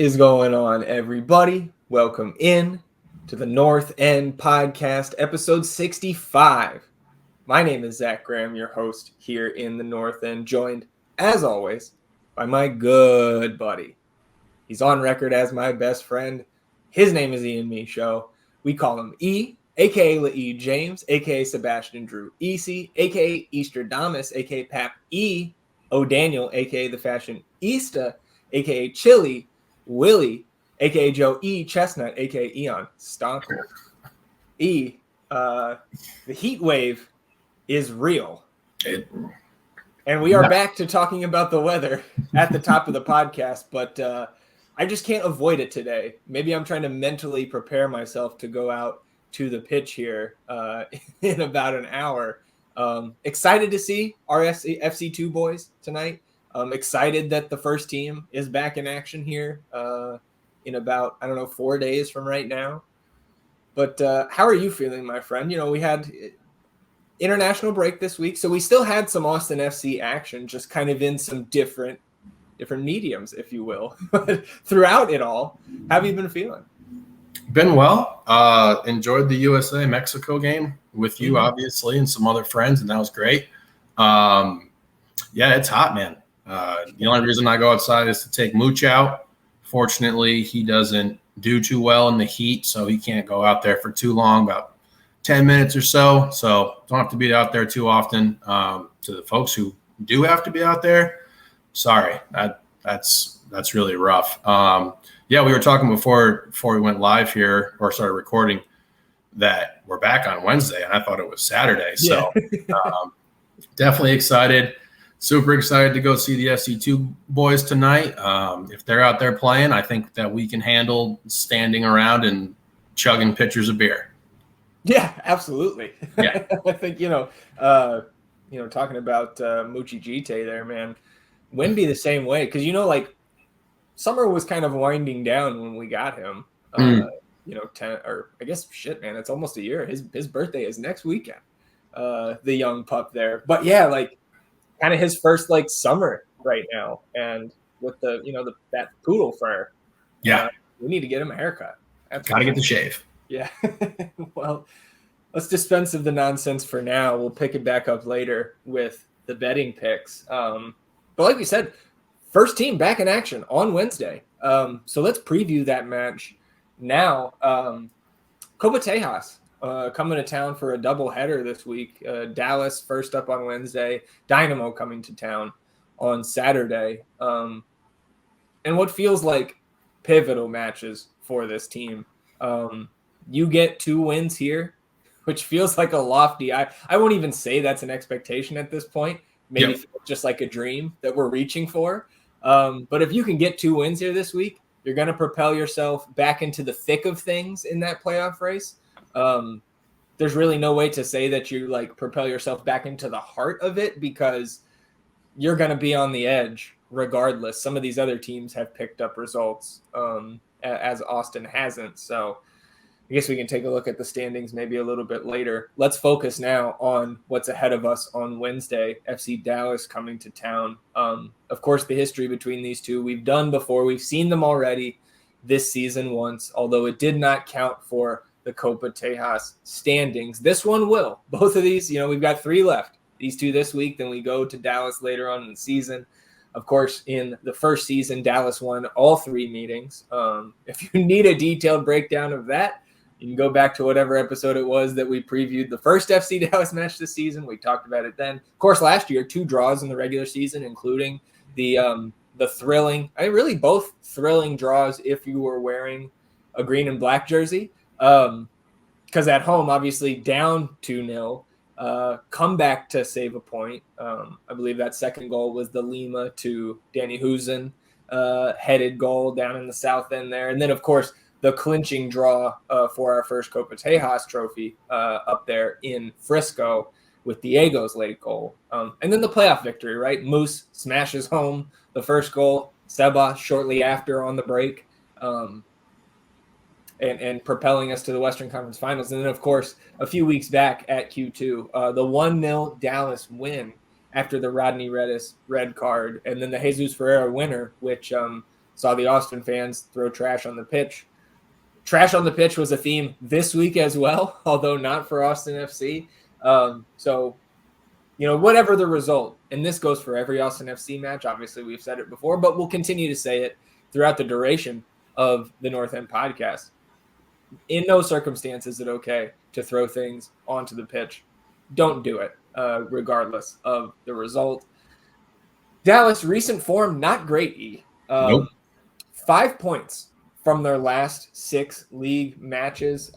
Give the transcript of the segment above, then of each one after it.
is going on, everybody? Welcome in to the North End Podcast, episode 65. My name is Zach Graham, your host here in the North End, joined, as always, by my good buddy. He's on record as my best friend. His name is Ian Michaud. We call him E, a.k.a. Lae James, a.k.a. Sebastian Drew Easy, a.k.a. Easterdamus, a.k.a. Pap E. O'Daniel, a.k.a. The Fashionista, a.k.a. Chili Willie, a.k.a. Joe E. Chestnut, a.k.a. Eon Stonkel. E, the heat wave is real. And we are back to talking about the weather at the top of the podcast, but I just can't avoid it today. Maybe I'm trying to mentally prepare myself to go out to the pitch here in about an hour. Excited to see our FC2 boys tonight. Excited that the first team is back in action here in about, 4 days from right now. But how are you feeling, my friend? You know, we had international break this week, so we still had some Austin FC action, just kind of in some different mediums, if you will. But throughout it all, how have you been feeling? Been well. Enjoyed the USA-Mexico game with you, obviously, and some other friends, and that was great. Yeah, it's hot, man. The only reason I go outside is to take Mooch out. Fortunately, he doesn't do too well in the heat, so he can't go out there for too long, about 10 minutes or so. So don't have to be out there too often. To the folks who do have to be out there, sorry, that's really rough. Yeah, we were talking before we went live here or started recording that we're back on Wednesday, and I thought it was Saturday. So definitely excited. Super excited to go see the FC2 boys tonight. If they're out there playing, I think that we can handle standing around and chugging pitchers of beer. Yeah, absolutely. Yeah. I think, talking about Muchi Jite there, man, Wimby the same way. Because, summer was kind of winding down when we got him. 10 or I guess it's almost a year. His birthday is next weekend. The young pup there. But yeah, kind of his first summer right now. And with that poodle fur. Yeah. We need to get him a haircut. Gotta get the shave. Yeah. Well, let's dispense of the nonsense for now. We'll pick it back up later with the betting picks. But like we said, first team back in action on Wednesday. So let's preview that match now. Copa Tejas coming to town for a doubleheader this week. Dallas first up on Wednesday. Dynamo coming to town on Saturday. And what feels like pivotal matches for this team. You get 2 wins here, which feels like a lofty. I won't even say that's an expectation at this point. Maybe just like a dream that we're reaching for. But if you can get 2 wins here this week, you're going to propel yourself back into the thick of things in that playoff race. There's really no way to say that you propel yourself back into the heart of it because you're going to be on the edge regardless. Some of these other teams have picked up results as Austin hasn't. So I guess we can take a look at the standings maybe a little bit later. Let's focus now on what's ahead of us on Wednesday. FC Dallas coming to town. Of course, the history between these two we've done before. We've seen them already this season once, although it did not count for the Copa Tejas standings. This one will. Both of these, we've got 3 left. These 2 this week, then we go to Dallas later on in the season. Of course, in the first season, Dallas won all 3 meetings. If you need a detailed breakdown of that, you can go back to whatever episode it was that we previewed the first FC Dallas match this season. We talked about it then. Of course, last year, 2 draws in the regular season, including the thrilling, really both thrilling draws if you were wearing a green and black jersey. Because at home, obviously down 2-0, come back to save a point. I believe that second goal was the Lima to Danny Husen headed goal down in the south end there. And then, of course, the clinching draw for our first Copa Tejas trophy up there in Frisco with Diego's late goal. And then the playoff victory, right? Moose smashes home the first goal. Seba shortly after on the break. And propelling us to the Western Conference Finals. And then, of course, a few weeks back at Q2, the 1-0 Dallas win after the Rodney Redis red card, and then the Jesus Ferreira winner, which saw the Austin fans throw trash on the pitch. Trash on the pitch was a theme this week as well, although not for Austin FC. So, whatever the result, and this goes for every Austin FC match, obviously we've said it before, but we'll continue to say it throughout the duration of the North End podcast. In no circumstance is it okay to throw things onto the pitch. Don't do it, regardless of the result. Dallas, recent form, not great, E. Nope. 5 points from their last 6 league matches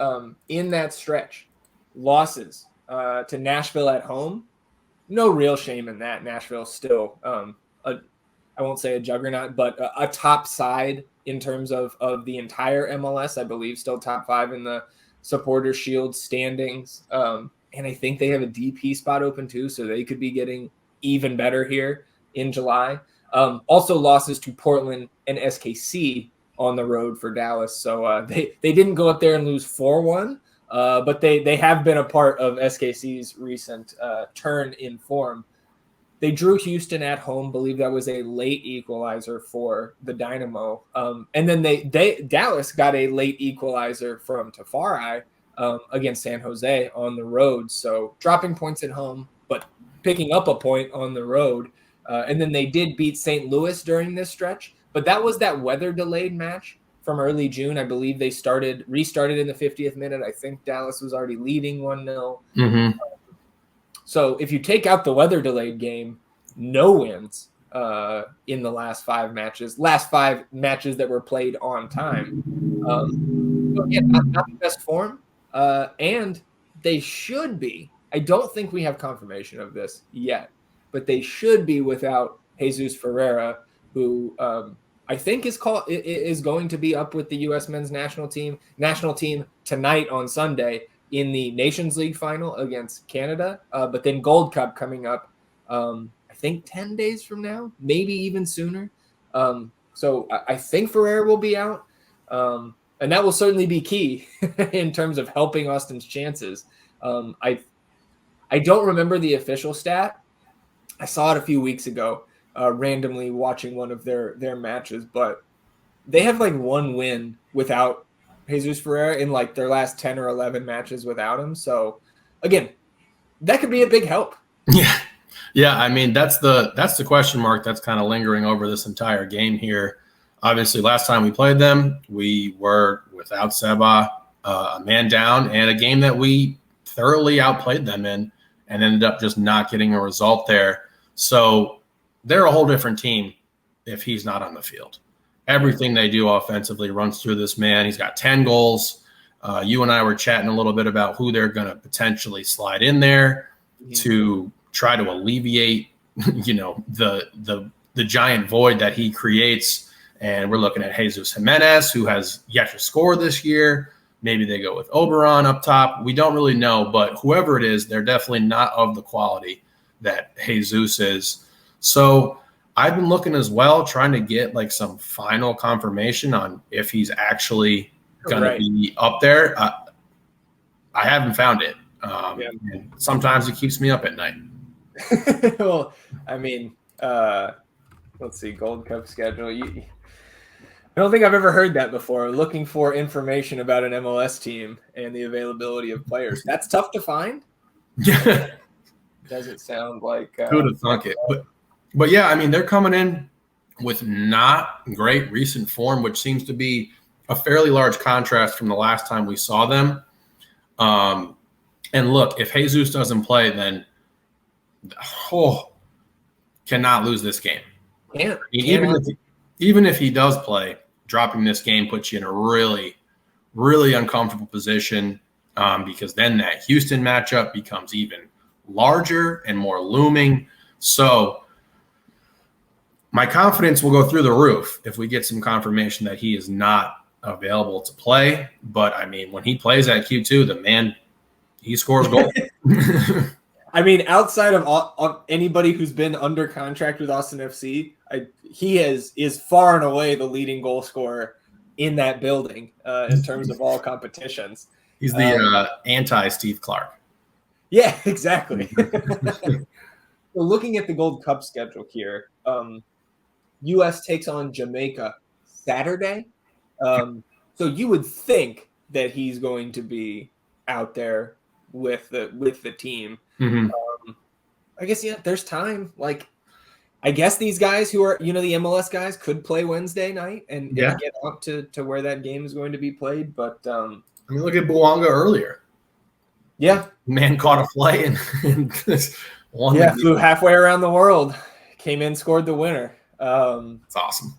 in that stretch. Losses to Nashville at home. No real shame in that. Nashville's still, I won't say a juggernaut, but a top side in terms of the entire MLS. I believe still top 5 in the Supporters Shield standings. And I think they have a DP spot open too, so they could be getting even better here in July. Also losses to Portland and SKC on the road for Dallas. So they didn't go up there and lose 4-1, but they have been a part of SKC's recent turn in form. They drew Houston at home, believe that was a late equalizer for the Dynamo. And then Dallas got a late equalizer from Tafari against San Jose on the road. So dropping points at home, but picking up a point on the road. And then they did beat St. Louis during this stretch, but that was that weather-delayed match from early June. I believe they restarted in the 50th minute. I think Dallas was already leading 1-0. Mm-hmm. So if you take out the weather-delayed game, no wins in the last 5 matches that were played on time. So again, not the best form, and they should be. I don't think we have confirmation of this yet, but they should be without Jesus Ferreira, who I think is going to be up with the U.S. men's national team tonight on Sunday in the Nations League final against Canada. But then Gold Cup coming up, I think 10 days from now, maybe even sooner. So I think Ferreira will be out, and that will certainly be key in terms of helping Austin's chances. I don't remember the official stat. I saw it a few weeks ago, randomly watching one of their matches, but they have like 1 win without Jesus Ferreira in like their last 10 or 11 matches without him. So again, that could be a big help. Yeah. Yeah. I mean, that's the question mark that's kind of lingering over this entire game here. Obviously, last time we played them, we were without Seba, a man down, and a game that we thoroughly outplayed them in and ended up just not getting a result there. So they're a whole different team if he's not on the field. Everything they do offensively runs through this man. He's got 10 goals. You and I were chatting a little bit about who they're going to potentially slide in there to try to alleviate, the giant void that he creates. And we're looking at Jesus Jimenez, who has yet to score this year. Maybe they go with Oberon up top. We don't really know, but whoever it is, they're definitely not of the quality that Jesus is. So I've been looking as well, trying to get like some final confirmation on if he's actually going to be up there. I haven't found it. And sometimes it keeps me up at night. Well, I mean, let's see, Gold Cup schedule. I don't think I've ever heard that before. Looking for information about an MLS team and the availability of players. That's tough to find. Yeah. Doesn't sound like who'd have thunk it. But yeah, I mean, they're coming in with not great recent form, which seems to be a fairly large contrast from the last time we saw them. And look, if Jesus doesn't play, then cannot lose this game. Even if he does play, dropping this game puts you in a really, really uncomfortable position, because then that Houston matchup becomes even larger and more looming. So my confidence will go through the roof if we get some confirmation that he is not available to play. But I mean, when he plays at Q2, the man, he scores goals. I mean, outside of anybody who's been under contract with Austin FC, he is far and away the leading goal scorer in that building in terms of all competitions. He's the anti-Steve Clark. Yeah, exactly. So looking at the Gold Cup schedule here, U.S. takes on Jamaica Saturday. So you would think that he's going to be out there with the team. Mm-hmm. I guess, yeah, there's time. Like, I guess these guys who are, the MLS guys could play Wednesday night and get out to where that game is going to be played. But I mean, look at Bouanga earlier. Yeah, man caught a flight and won. Yeah, flew halfway around the world, came in, scored the winner. It's awesome.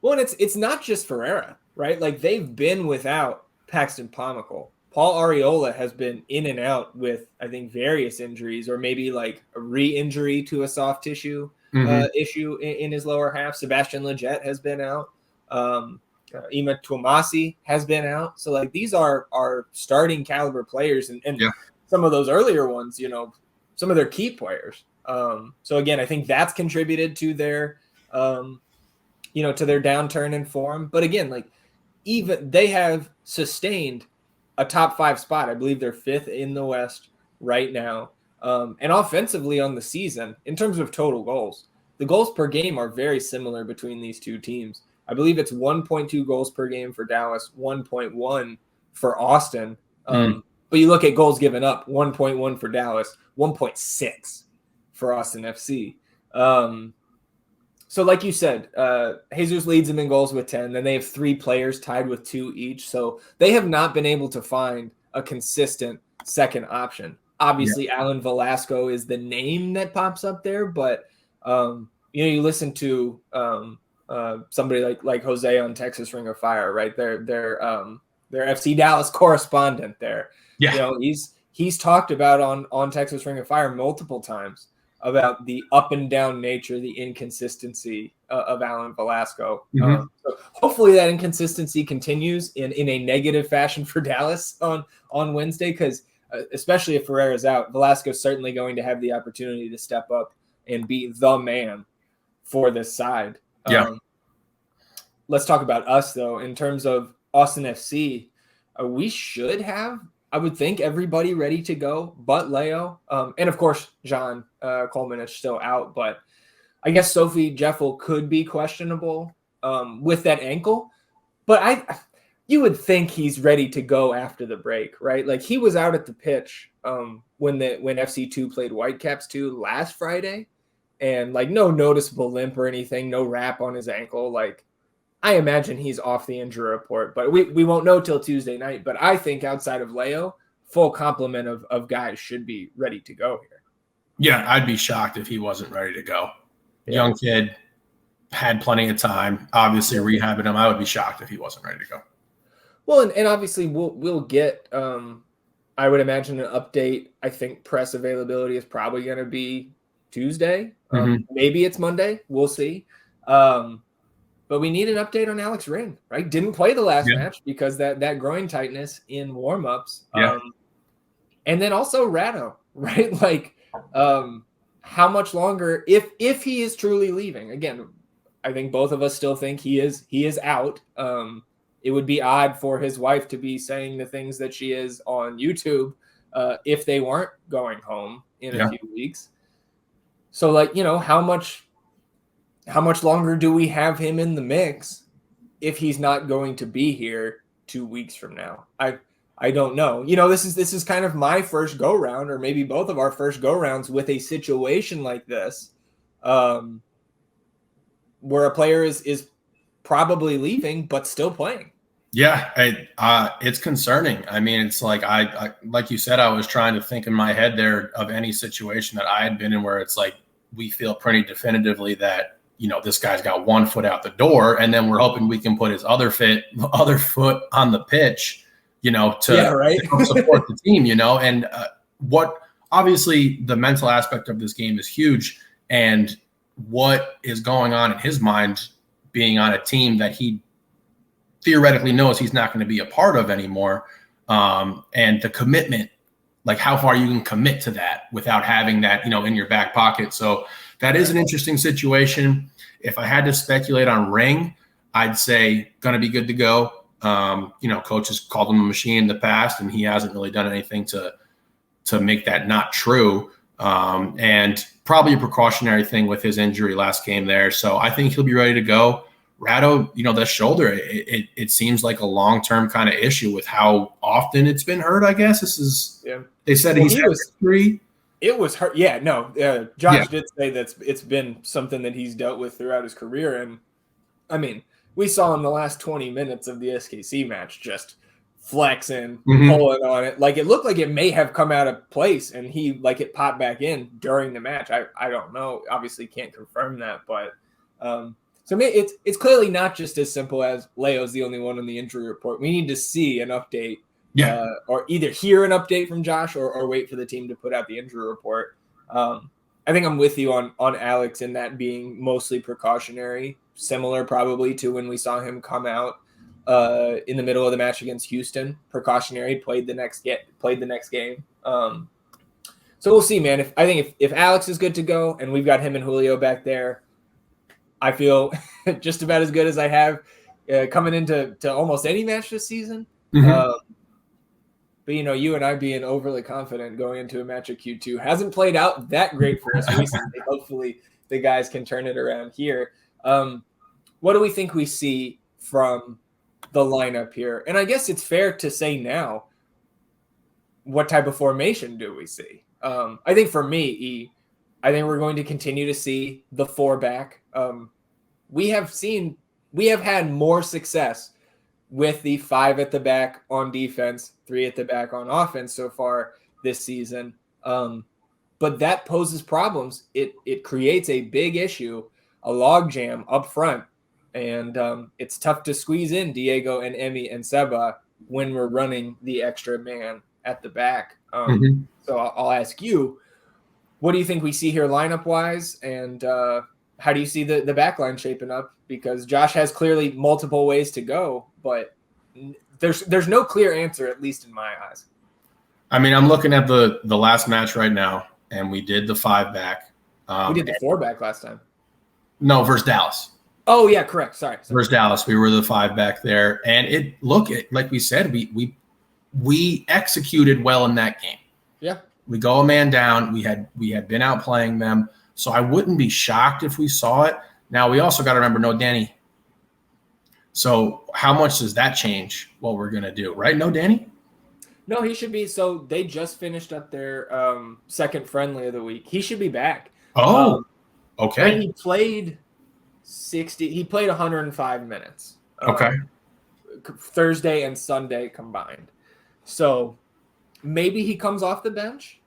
Well, and it's not just Ferreira, right? Like, they've been without Paxton Pomykal. Paul Arriola has been in and out with, I think, various injuries, or maybe like a re-injury to a soft tissue issue in his lower half. Sebastian Lletget has been out. Ima Tuamasi has been out. So, like, these are starting caliber players, and some of those earlier ones, some of their key players. So again, I think that's contributed to their, to their downturn in form. But again, like, even they have sustained a top 5 spot. I believe they're 5th in the West right now. And offensively on the season, in terms of total goals, the goals per game are very similar between these two teams. I believe it's 1.2 goals per game for Dallas, 1.1 for Austin. But you look at goals given up, 1.1 for Dallas, 1.6 for Austin FC. So like you said, Jesus leads them in goals with 10. Then they have 3 players tied with 2 each. So they have not been able to find a consistent second option. Obviously, Alan Velasco is the name that pops up there. But, you listen to somebody like Jose on Texas Ring of Fire, right? Their FC Dallas correspondent there. Yeah. He's talked about on Texas Ring of Fire multiple times about the up and down nature, the inconsistency of Alan Velasco. So hopefully that inconsistency continues in a negative fashion for Dallas on Wednesday, because especially if Ferreira's out, Velasco's certainly going to have the opportunity to step up and be the man for this side. Let's talk about us, though. In terms of Austin FC, we should have, I would think, everybody ready to go but Leo. And, of course, John Coleman is still out. But I guess Sophie Jeffel could be questionable with that ankle. But you would think he's ready to go after the break, right? Like, he was out at the pitch when FC2 played Whitecaps 2 last Friday. And, like, no noticeable limp or anything, no wrap on his ankle. Like, I imagine he's off the injury report, but we won't know till Tuesday night. But I think outside of Leo, full complement of guys should be ready to go here. Yeah, I'd be shocked if he wasn't ready to go. Young kid, had plenty of time, obviously rehabbing him. I would be shocked if he wasn't ready to go. Well, and obviously we'll get, I would imagine, an update. I think press availability is probably going to be Tuesday. Maybe it's Monday. We'll see. But we need an update on Alex Ring, right? Didn't play the last match because that groin tightness in warmups. And then also Rado, right? Like, how much longer, if he is truly leaving? Again, I think both of us still think he is out. It would be odd for his wife to be saying the things that she is on YouTube if they weren't going home in a few weeks. So, like, how much longer do we have him in the mix if he's not going to be here 2 weeks from now? I don't know. This is kind of my first go round, or maybe both of our first go rounds with a situation like this, where a player is probably leaving but still playing. Yeah, it's concerning. I mean, it's like I like you said, I was trying to think in my head there of any situation that I had been in where it's like we feel pretty definitively that, this guy's got one foot out the door, and then we're hoping we can put his other foot on the pitch, to support the team, and what obviously the mental aspect of this game is huge, and what is going on in his mind being on a team that he theoretically knows he's not going to be a part of anymore. And the commitment, like how far you can commit to that without having that, in your back pocket. So that is an interesting situation. If I had to speculate on Ring, I'd say going to be good to go. Coach has called him a machine in the past, and he hasn't really done anything to make that not true. And probably a precautionary thing with his injury last game there. So I think he'll be ready to go. Ratto, the shoulder, it seems like a long-term kind of issue with how often it's been hurt, I guess. They said he was 3. It was hurt. Yeah, no. Josh did say that it's been something that he's dealt with throughout his career. And I mean, we saw in the last 20 minutes of the SKC match just flexing, pulling on it. Like it looked like it may have come out of place and it popped back in during the match. I don't know. Obviously can't confirm that, but so it's clearly not just as simple as Leo's the only one on the injury report. We need to see an update. Or either hear an update from Josh or wait for the team to put out the injury report. I think I'm with you on Alex in that being mostly precautionary, similar probably to when we saw him come out in the middle of the match against Houston. Precautionary, played the next game. So we'll see, man. If Alex is good to go and we've got him and Julio back there, I feel just about as good as I have coming into almost any match this season. But, you and I being overly confident going into a match at Q2 hasn't played out that great for us recently. Hopefully the guys can turn it around here. What do we think we see from the lineup here? And I guess it's fair to say now, what type of formation do we see? I think for me, I think we're going to continue to see the 4-back. We have had more success with the 5 at the back on defense, 3 at the back on offense so far this season. But that poses problems. It creates a big issue, a logjam up front. And it's tough to squeeze in Diego and Emmy and Seba when we're running the extra man at the back. So I'll ask you, what do you think we see here lineup-wise? And how do you see the back line shaping up? Because Josh has clearly multiple ways to go, but there's no clear answer, at least in my eyes. I mean, I'm looking at the last match right now, and we did the 5-back. We did the 4-back last time. No, versus Dallas. Oh, yeah, correct. Sorry. Versus Dallas, we were the 5-back there. And like we said, we executed well in that game. Yeah. We go a man down. We had been outplaying them. So I wouldn't be shocked if we saw it. Now, we also got to remember, no Danny. So how much does that change what we're going to do, right? No Danny? No, he should be. So they just finished up their second friendly of the week. He should be back. Oh, okay. And he played 105 minutes. Okay. Thursday and Sunday combined. So maybe he comes off the bench.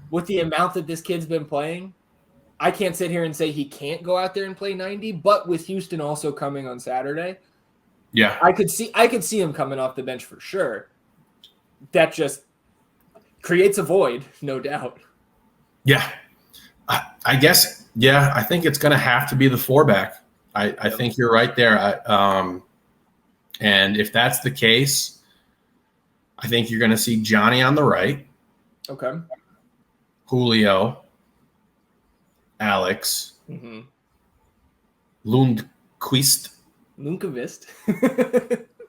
With the amount that this kid's been playing, I can't sit here and say he can't go out there and play 90, but with Houston also coming on Saturday, I could see him coming off the bench for sure. That just creates a void, no doubt. Yeah. I guess, I think it's going to have to be the 4-back. I think you're right there. And if that's the case, I think you're going to see Johnny on the right. Okay. Julio, Alex, Lundqvist.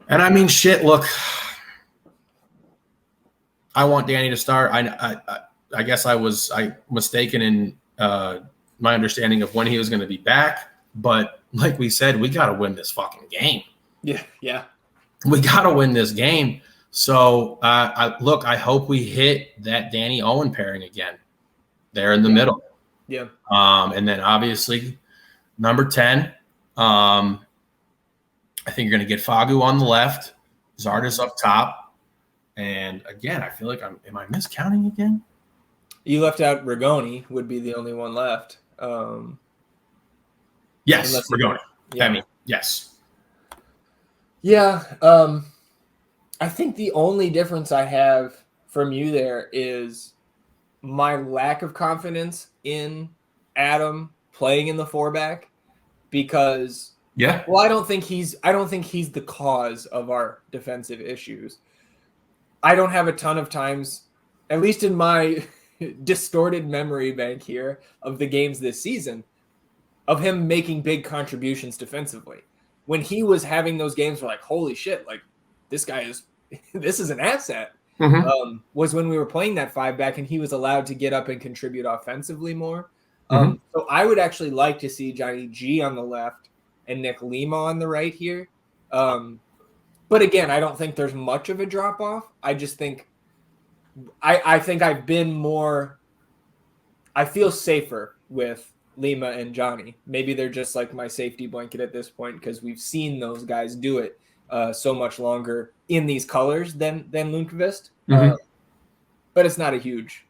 And I mean, shit, look, I want Danny to start. I guess I was mistaken in my understanding of when he was going to be back. But like we said, we got to win this fucking game. Yeah. We got to win this game. So, I hope we hit that Danny Owen pairing again there in the middle. Yeah. And then obviously number 10, I think you're going to get Fagu on the left, Zardes up top. And again, I feel like am I miscounting again? You left out Rigoni, would be the only one left. Yes, Rigoni. Yeah. I mean, yes. Yeah. I think the only difference I have from you there is my lack of confidence in Adam playing in the 4-back because I don't think he's the cause of our defensive issues. I don't have a ton of times, at least in my distorted memory bank here of the games this season, of him making big contributions defensively. When he was having those games, we're like, holy shit, like this is an asset. Was when we were playing that 5-back and he was allowed to get up and contribute offensively more. So I would actually like to see Johnny G on the left and Nick Lima on the right here. But again, I don't think there's much of a drop off. I just think I think I've been more. I feel safer with Lima and Johnny. Maybe they're just like my safety blanket at this point because we've seen those guys do it so much longer in these colors than Lundqvist. But it's not a huge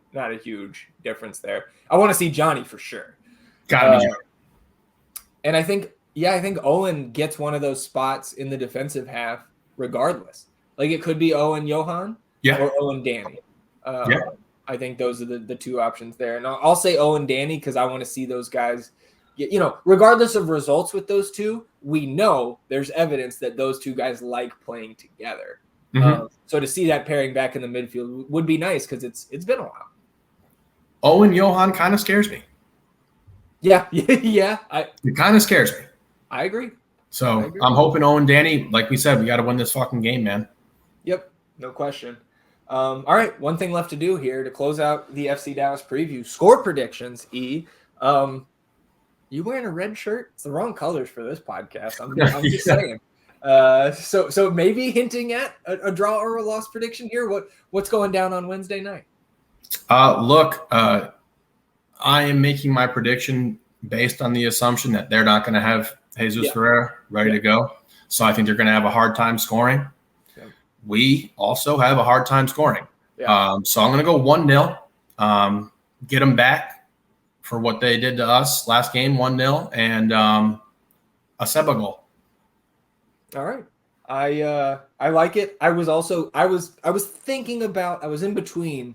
difference there. I want to see Johnny for sure. Gotta be Johnny. And I think Owen gets one of those spots in the defensive half regardless. Like it could be Owen Johan or Owen Danny. I think those are the two options there. And I'll say Owen Danny because I want to see those guys get, regardless of results with those two, we know there's evidence that those two guys like playing together. So to see that pairing back in the midfield would be nice because it's been a while. Owen Johan kind of scares me. Yeah. It kind of scares me. I agree. So I'm hoping Owen Danny, like we said, we got to win this fucking game, man. Yep, no question. All right, one thing left to do here to close out the FC Dallas preview. Score predictions, E. You wearing a red shirt? It's the wrong colors for this podcast. I'm just saying. So maybe hinting at a draw or a loss prediction here. What's going down on Wednesday night? Look, I am making my prediction based on the assumption that they're not going to have Jesus Ferreira ready to go. So I think they're going to have a hard time scoring. We also have a hard time scoring. So I'm going to go 1-0, get them back for what they did to us last game, 1-0, and a Seba goal. All right. I like it. I was thinking about, I was in between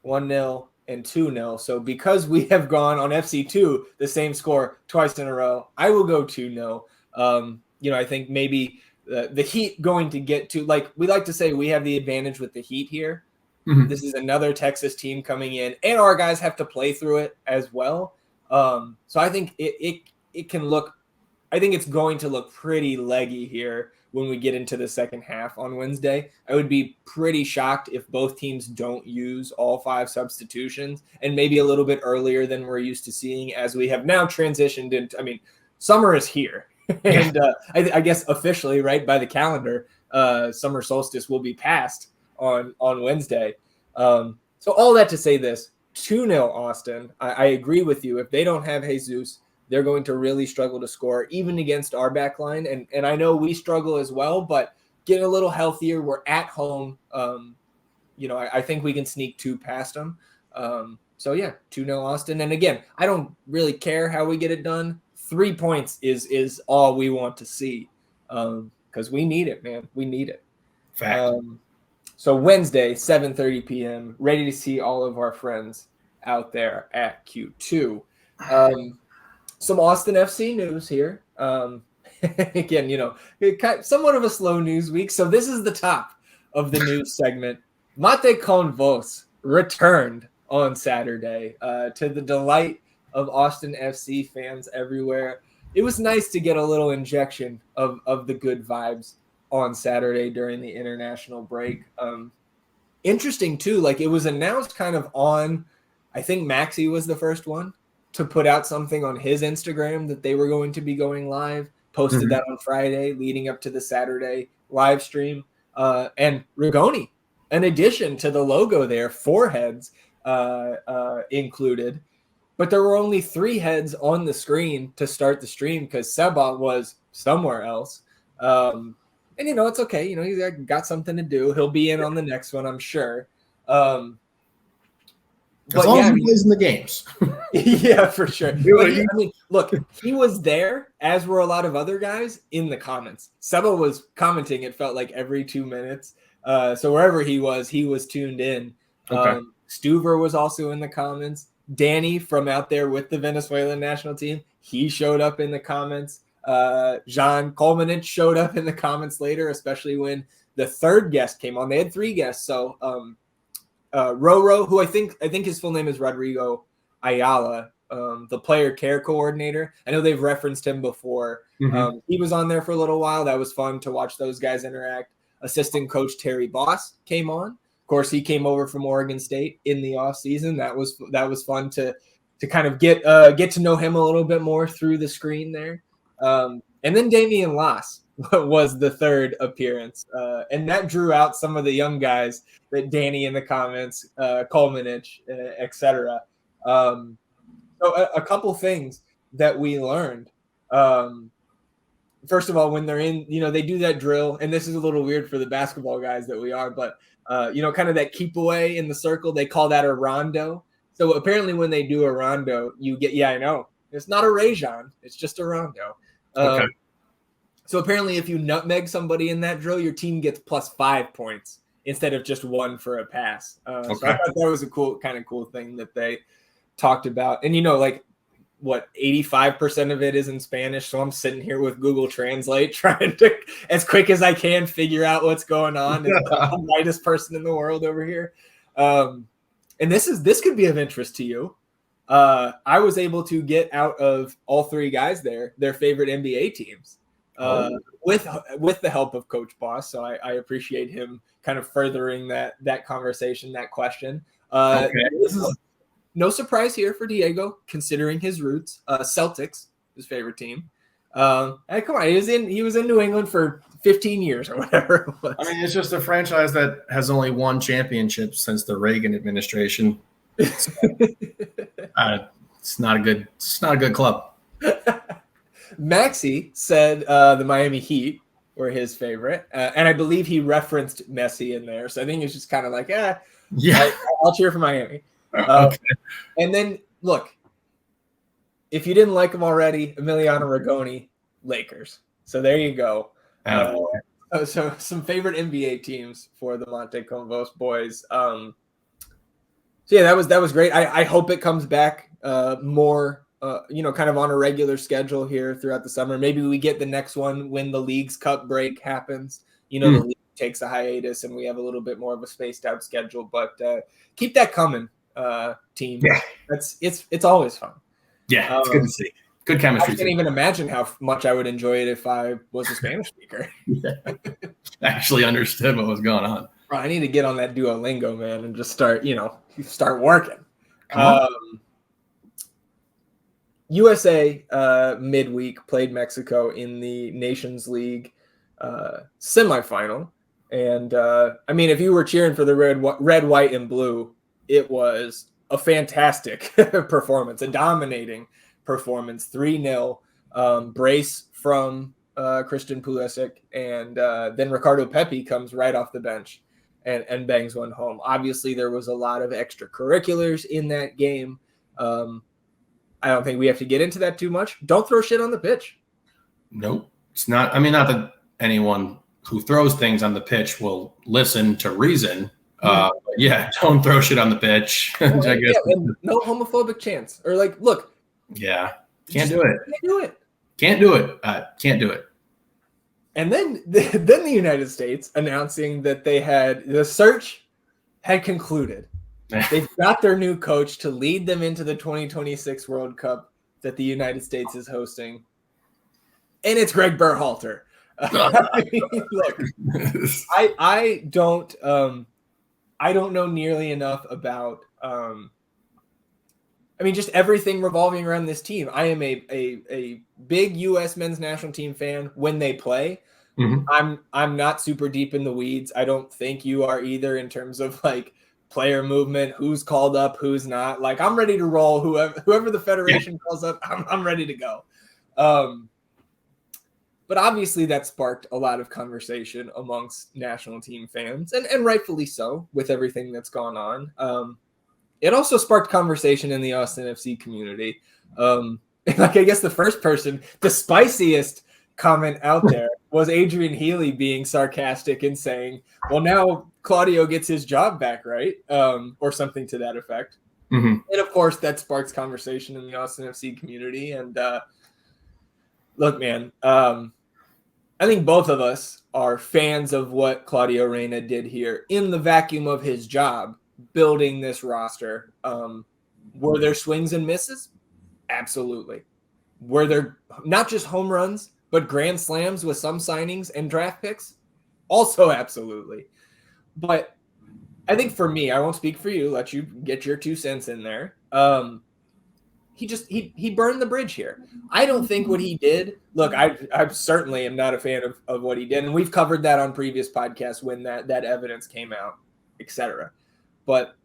1-0 and 2-0. So because we have gone on FC2 the same score twice in a row, I will go 2-0. I think maybe the Heat going to get to, like we like to say, we have the advantage with the Heat here. This is another Texas team coming in, and our guys have to play through it as well. So I think it can look, I think it's going to look pretty leggy here when we get into the second half on Wednesday. I would be pretty shocked if both teams don't use all 5 substitutions, and maybe a little bit earlier than we're used to seeing as we have now transitioned into, summer is here. And I guess officially, right, by the calendar, summer solstice will be passed on Wednesday. So all that to say this, 2-0 Austin. I agree with you. If they don't have Jesus, they're going to really struggle to score, even against our back line. And I know we struggle as well, but getting a little healthier. We're at home. I think we can sneak 2 past them. 2-0 Austin. And again, I don't really care how we get it done. 3 points is all we want to see because we need it, man. We need it. Fact. So Wednesday, 7:30 p.m., ready to see all of our friends out there at Q2. Some Austin FC news here. Again, somewhat of a slow news week. So this is the top of the news segment. Mate Convos returned on Saturday to the delight of Austin FC fans everywhere. It was nice to get a little injection of the good vibes on Saturday during the international break. Interesting too, like it was announced kind of on, I think Maxi was the first one to put out something on his Instagram that they were going to be going live, posted that on Friday leading up to the Saturday live stream. And Rigoni, in addition to the logo there, 4 heads included. But there were only 3 heads on the screen to start the stream because Seba was somewhere else. And, it's okay. He's got something to do. He'll be in on the next one, I'm sure. As long as he plays in the games. Yeah, for sure. Look, he was there, as were a lot of other guys, in the comments. Seba was commenting, it felt like, every 2 minutes. So wherever he was tuned in. Okay. Stuver was also in the comments. Danny from out there with the Venezuelan national team, he showed up in the comments. Jean Kolmanich showed up in the comments later, especially when the 3rd guest came on. They had 3 guests. So Roro, who I think his full name is Rodrigo Ayala, the player care coordinator. I know they've referenced him before. He was on there for a little while. That was fun to watch those guys interact. Assistant coach Terry Boss came on. Of course, he came over from Oregon State in the off season. That was fun to kind of get to know him a little bit more through the screen there. And And then Damian Loss was the third appearance. And that drew out some of the young guys that Danny in the comments, Kolmanich, etc. So a couple things that we learned. First of all, when they're in, they do that drill, and this is a little weird for the basketball guys that we are, but kind of that keep away in the circle, they call that a rondo. So apparently when they do a rondo, you get, I know, it's not a Rajon, it's just a rondo. Okay. So apparently if you nutmeg somebody in that drill, your team gets +5 points instead of just 1 for a pass. So I thought that was a cool thing that they talked about. And, 85% of it is in Spanish. So I'm sitting here with Google Translate trying to, as quick as I can, figure out what's going on. It's the whitest person in the world over here. And this could be of interest to you. I was able to get out of all 3 guys there their favorite NBA teams with the help of Coach Boss. So I appreciate him kind of furthering that conversation, that question. This is no surprise here for Diego, considering his roots. Celtics, his favorite team. Come on, he was in New England for 15 years or whatever it was. I mean, it's just a franchise that has only won championships since the Reagan administration. It's not a good club. Maxey said the Miami Heat were his favorite, and I believe he referenced Messi in there. So I think it's just kind of like, I'll cheer for Miami. Okay. And then look, if you didn't like him already, Emiliano Rigoni, Lakers. So there you go. So some favorite NBA teams for the Monte Convos boys. So yeah, that was great. I hope it comes back more, kind of on a regular schedule here throughout the summer. Maybe we get the next one when the League's Cup break happens. The league takes a hiatus and we have a little bit more of a spaced out schedule. But keep that coming. Team. Yeah, it's always fun. Yeah, it's good to see. Good chemistry. I can't even imagine how much I would enjoy it if I was a Spanish speaker. Actually understood what was going on. Bro, I need to get on that Duolingo, man, and just start working. USA midweek played Mexico in the Nations League semifinal, and if you were cheering for the red, white, and blue, it was a fantastic performance, a dominating performance, 3-0 brace from Christian Pulisic, and then Ricardo Pepi comes right off the bench and bangs one home. Obviously, there was a lot of extracurriculars in that game. I don't think we have to get into that too much. Don't throw shit on the pitch. Nope. It's not. I mean, not that anyone who throws things on the pitch will listen to reason. Don't throw shit on the pitch. I guess. And no homophobic chants. Or look. Yeah. Can't do it. Can't do it. Can't do it. And then the United States announcing that the search had concluded. They've got their new coach to lead them into the 2026 World Cup that the United States is hosting. And it's Greg Berhalter. Look, I don't know nearly enough about just everything revolving around this team. I am a big U.S. men's national team fan when they play. Mm-hmm. I'm not super deep in the weeds. I don't think you are either in terms of player movement, who's called up, who's not. I'm ready to roll. Whoever the federation calls up, I'm ready to go. But obviously that sparked a lot of conversation amongst national team fans, and rightfully so with everything that's gone on. It also sparked conversation in the Austin FC community. I guess the first person, the spiciest comment out there was Adrian Healy being sarcastic and saying, well, now Claudio gets his job back, right? Or something to that effect. Mm-hmm. And of course that sparks conversation in the Austin FC community. And look, man, I think both of us are fans of what Claudio Reyna did here in the vacuum of his job, building this roster. Were there swings and misses? Absolutely. Were there not just home runs, but grand slams with some signings and draft picks? Also, absolutely. But I think for me, I won't speak for you, let you get your 2 cents in there. he burned the bridge here. I don't think what he did. Look, I certainly am not a fan of what he did, and we've covered that on previous podcasts when that evidence came out, etc. But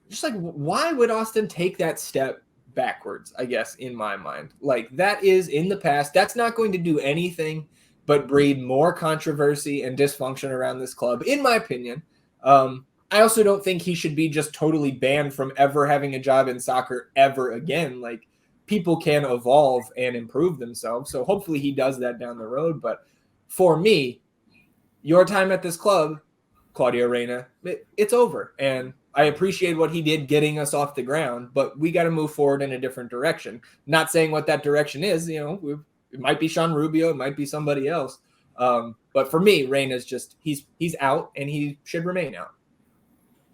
just like, why would Austin take that step backwards? I guess in my mind, like, that is in the past. That's not going to do anything but breed more controversy and dysfunction around this club, in my opinion. I also don't think he should be just totally banned from ever having a job in soccer ever again. Like, people can evolve and improve themselves. So hopefully he does that down the road. But for me, your time at this club, Claudio Reyna, it's over. And I appreciate what he did getting us off the ground, but we got to move forward in a different direction. Not saying what that direction is. It might be Sean Rubio. It might be somebody else. But for me, Reyna's just, he's out and he should remain out.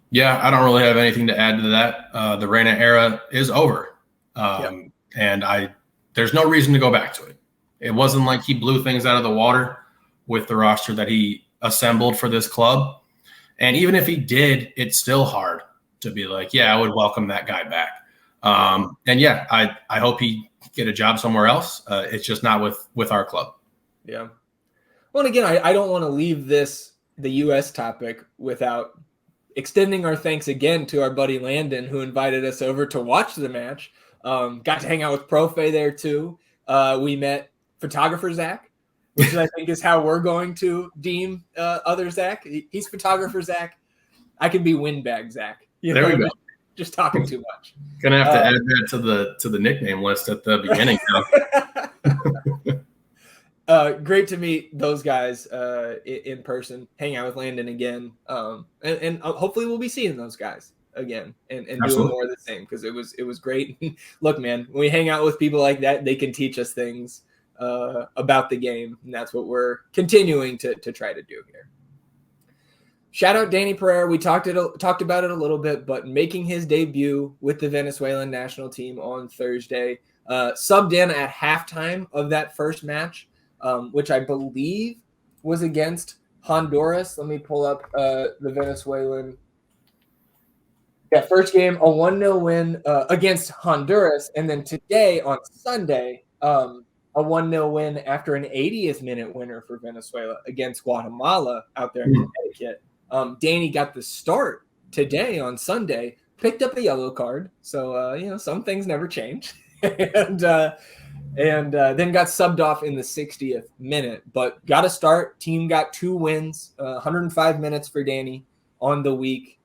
Yeah, I don't really have anything to add to that. The Reyna era is over. And there's no reason to go back to it. It wasn't like he blew things out of the water with the roster that he assembled for this club. And even if he did, it's still hard to be like, yeah, I would welcome that guy back. And yeah, I hope he get a job somewhere else. It's just not with our club. Yeah. Well, and again, I don't want to leave the U.S. topic without extending our thanks again to our buddy Landon, who invited us over to watch the match. Got to hang out with Profe there too. We met photographer Zach, which I think is how we're going to deem other Zach. He's photographer Zach. I can be windbag Zach. There we go. Just talking too much. Gonna have to add that to the nickname list at the beginning now. Great to meet those guys in person, hang out with Landon again. And hopefully we'll be seeing those guys again and doing more of the same, because it was great. Look, man, when we hang out with people like that, they can teach us things about the game, and that's what we're continuing to try to do here. Shout out Danny Pereira. We talked about it a little bit, but making his debut with the Venezuelan national team on Thursday, subbed in at halftime of that first match, which I believe was against Honduras. Let me pull up the Venezuelan. Yeah, first game, a 1-0 win against Honduras, and then today on Sunday, a 1-0 win after an 80th minute winner for Venezuela against Guatemala out there in Connecticut. Danny got the start today on Sunday, picked up a yellow card. So, some things never change. and then got subbed off in the 60th minute, but got a start. Team got 2 wins, 105 minutes for Danny on the week.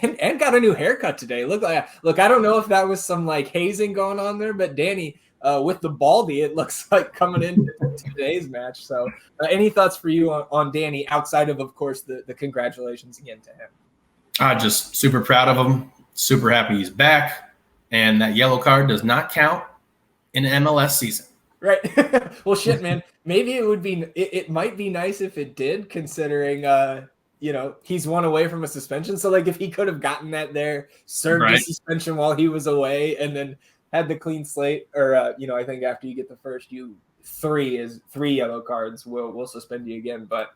And got a new haircut today. Look, I don't know if that was some like hazing going on there, but Danny, with the baldy, it looks like coming into today's match. So any thoughts for you on Danny outside of course, the congratulations again to him? Just super proud of him. Super happy he's back. And that yellow card does not count in an MLS season. Right. Well, shit, man. Maybe it might be nice if it did, considering, he's one away from a suspension. So like if he could have gotten that there, served a suspension while he was away, and then had the clean slate, or I think after you get the first, 3 yellow cards will suspend you again. But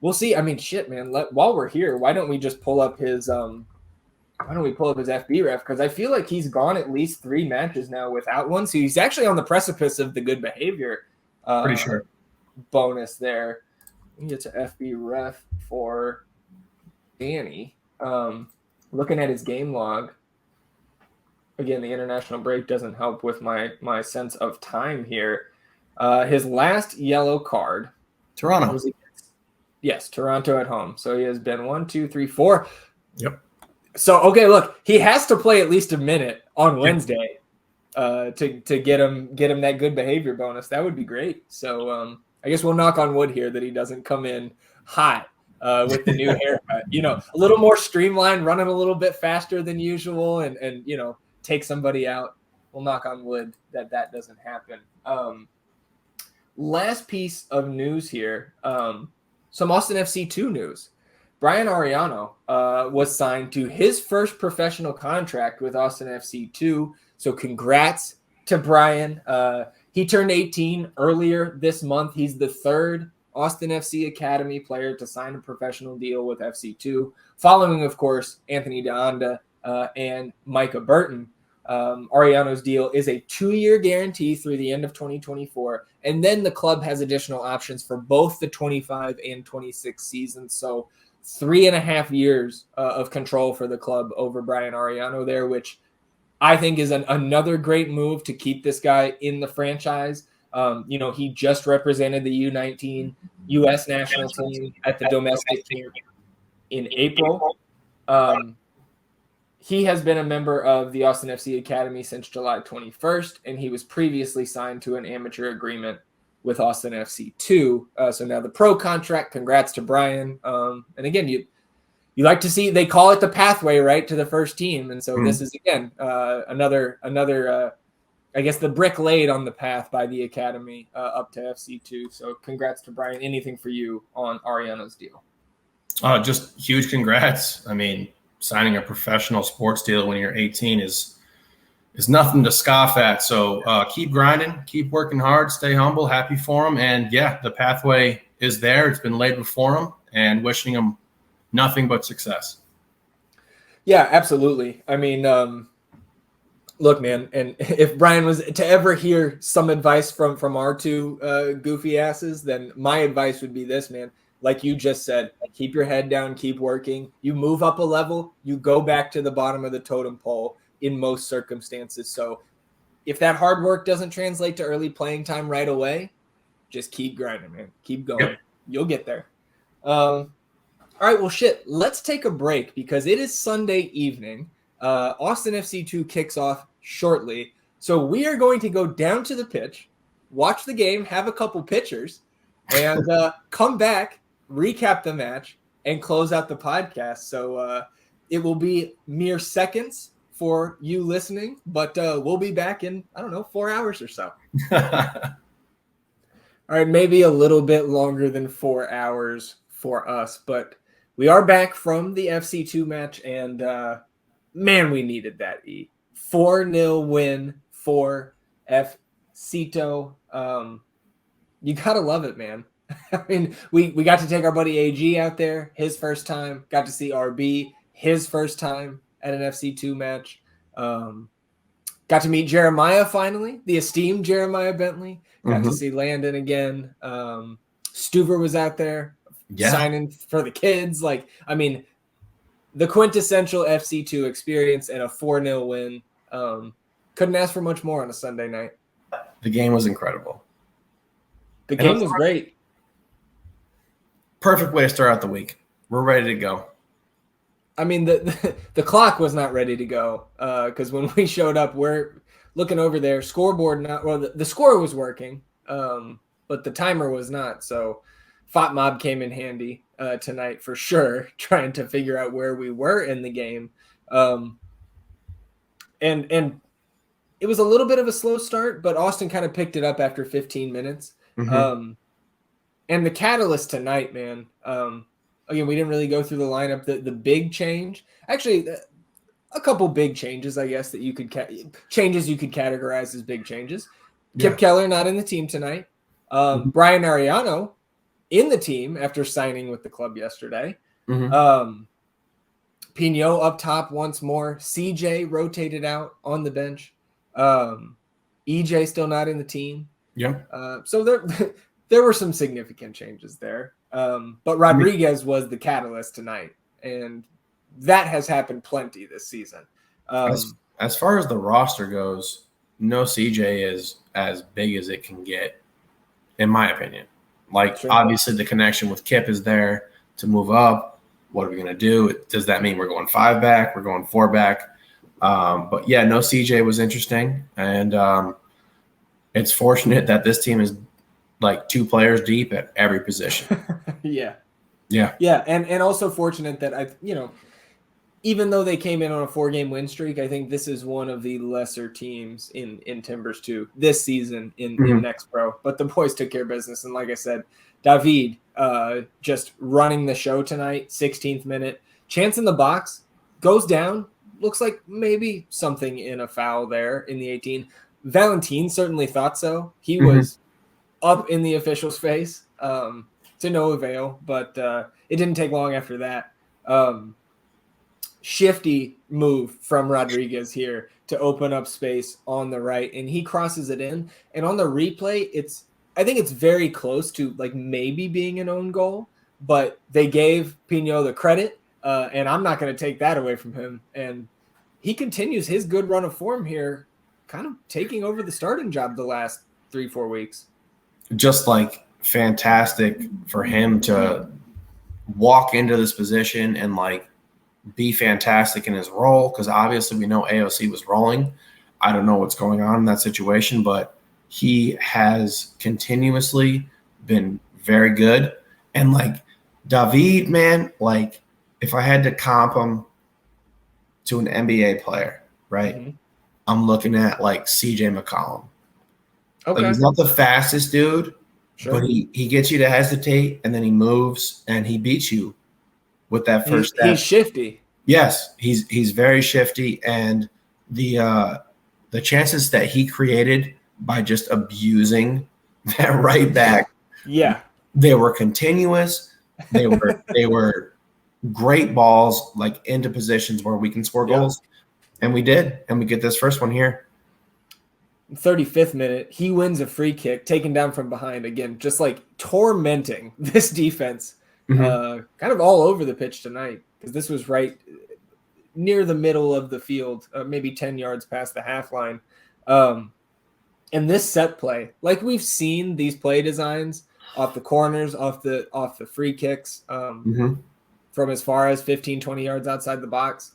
we'll see. I mean, shit, man. While we're here, why don't we just pull up his FB ref? Because I feel like he's gone at least 3 matches now without one. So he's actually on the precipice of the good behavior. Pretty sure. Bonus there. We get to FB ref for Danny. Looking at his game log. Again, the international break doesn't help with my sense of time here. His last yellow card. Toronto. Yes, Toronto at home. So he has been 1, 2, 3, 4. Yep. So, okay, look, he has to play at least a minute on Wednesday to get him that good behavior bonus. That would be great. So I guess we'll knock on wood here that he doesn't come in hot with the new haircut. A little more streamlined, running a little bit faster than usual, and take somebody out. We'll knock on wood that doesn't happen. Last piece of news here, some Austin FC 2 news. Brian Ariano was signed to his first professional contract with Austin FC 2. So congrats to Brian. He turned 18 earlier this month. He's the 3rd Austin FC Academy player to sign a professional deal with FC2, following, of course, Anthony DeAnda and Micah Burton. Ariano's deal is a 2-year guarantee through the end of 2024. And then the club has additional options for both the 25 and 26 seasons. So 3.5 years of control for the club over Brian Ariano there, which I think is another great move to keep this guy in the franchise. He just represented the U19 U.S. national team at the domestic camp in April. He has been a member of the Austin FC Academy since July 21st, and he was previously signed to an amateur agreement with Austin FC 2. So now the pro contract. Congrats to Brian. And again, you like to see, they call it the pathway, right, to the first team. And so this is, again, another I guess, the brick laid on the path by the academy up to FC2. So congrats to Brian. Anything for you on Ariano's deal? Just huge congrats. I mean, signing a professional sports deal when you're 18 is nothing to scoff at. So keep grinding, keep working hard, stay humble, happy for him. And yeah, the pathway is there. It's been laid before him, and wishing him nothing but success. Yeah, absolutely. I mean, look, man, and if Brian was to ever hear some advice from our two goofy asses, then my advice would be this, man. Like you just said, keep your head down, keep working. You move up a level, you go back to the bottom of the totem pole in most circumstances. So if that hard work doesn't translate to early playing time right away, just keep grinding, man. Keep going. Yep. You'll get there. All right, well, shit, let's take a break because it is Sunday evening. Austin FC 2 kicks off shortly. So we are going to go down to the pitch, watch the game, have a couple pitchers, and come back, recap the match, and close out the podcast. So it will be mere seconds for you listening, but we'll be back in, 4 hours or so. All right, maybe a little bit longer than 4 hours for us, but we are back from the FC2 match, and man, we needed that, E. 4-0 win for FCito. You got to love it, man. I mean, we got to take our buddy AG out there, his first time. Got to see RB, his first time at an FC2 match. Got to meet Jeremiah finally, the esteemed Jeremiah Bentley. Got to see Landon again. Stuver was out there signing for the kids. Like, I mean, the quintessential FC2 experience and a 4-0 win. Couldn't ask for much more on a Sunday night. The game was incredible. The game was great. Perfect way to start out the week. We're ready to go. I mean, the clock was not ready to go because when we showed up, we're looking over there. Scoreboard the score was working, but the timer was not. So FOTMob came in handy tonight for sure, trying to figure out where we were in the game. And it was a little bit of a slow start, but Austin kind of picked it up after 15 minutes. And the catalyst tonight, man, again, we didn't really go through the lineup. The big change, actually, a couple big changes, I guess, that you could changes you could categorize as big changes. Kip Keller not in the team tonight. Brian Ariano in the team after signing with the club yesterday. Pinot up top once more. CJ rotated out on the bench. EJ still not in the team. So there were some significant changes there. But Rodriguez was the catalyst tonight, and that has happened plenty this season. As far as the roster goes, no CJ is as big as it can get, in my opinion. Like, obviously the connection with Kip is there to move up. What are we going to do? Does that mean we're going 5 back? We're going 4 back? But yeah, no CJ was interesting. And it's fortunate that this team is like 2 players deep at every position. Yeah. And also fortunate that even though they came in on a 4-game win streak, I think this is one of the lesser teams in Timbers 2 this season in Next Pro. But the boys took care of business. And like I said, David just running the show tonight, 16th minute. Chance in the box, goes down. Looks like maybe something in a foul there in the 18. Valentin certainly thought so. He was up in the official's face to no avail, but it didn't take long after that. shifty move from Rodriguez here to open up space on the right, and he crosses it in. And on the replay, I think it's very close to like maybe being an own goal, but they gave Pino the credit, and I'm not going to take that away from him. And he continues his good run of form here, kind of taking over the starting job the last 3-4 weeks. Just like fantastic for him to walk into this position and like be fantastic in his role, because obviously we know AOC was rolling. I don't know what's going on in that situation, but he has continuously been very good. And like David, man, like if I had to comp him to an NBA player, right? Mm-hmm. I'm looking at like CJ McCollum. Okay. Like he's not the fastest dude, sure, but he gets you to hesitate, and then he moves and he beats you with that first step. He's shifty. Yes, he's very shifty, and the chances that he created by just abusing that right back, they were continuous. They were great balls, like into positions where we can score goals, and we did, and we get this first one here. 35th minute, he wins a free kick, taken down from behind again, just like tormenting this defense, kind of all over the pitch tonight, because this was right near the middle of the field, maybe 10 yards past the half line. And this set play, like we've seen these play designs off the corners, off the free kicks, from as far as 15, 20 yards outside the box.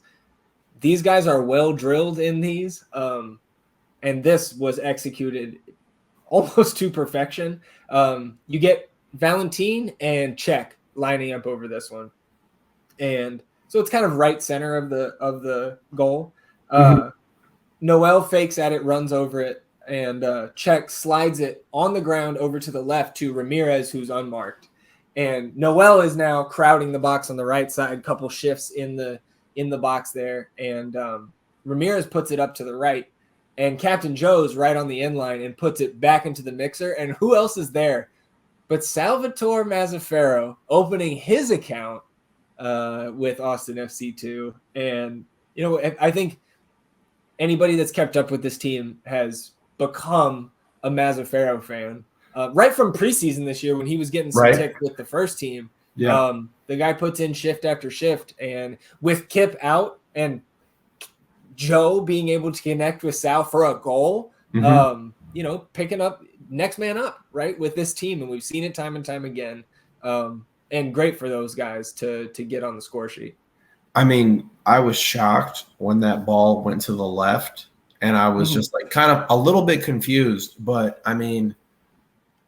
These guys are well drilled in these. And this was executed almost to perfection. You get Valentin and Czech lining up over this one. And so it's kind of right center of the goal. Noel fakes at it, runs over it, and Czech slides it on the ground over to the left to Ramirez, who's unmarked. And Noel is now crowding the box on the right side, couple shifts in the box there. And Ramirez puts it up to the right. And Captain Joe's right on the end line and puts it back into the mixer. And who else is there but Salvatore Mazzaferro opening his account with Austin FC2. And, you know, I think anybody that's kept up with this team has become a Mazzaferro fan. Right from preseason this year when he was getting some tick with the first team. Yeah. The guy puts in shift after shift. And with Kip out and Joe being able to connect with Sal for a goal, you know, picking up next man up, right, with this team. And we've seen it time and time again. And great for those guys to get on the score sheet. I mean, I was shocked when that ball went to the left, and I was just like kind of a little bit confused. But, I mean,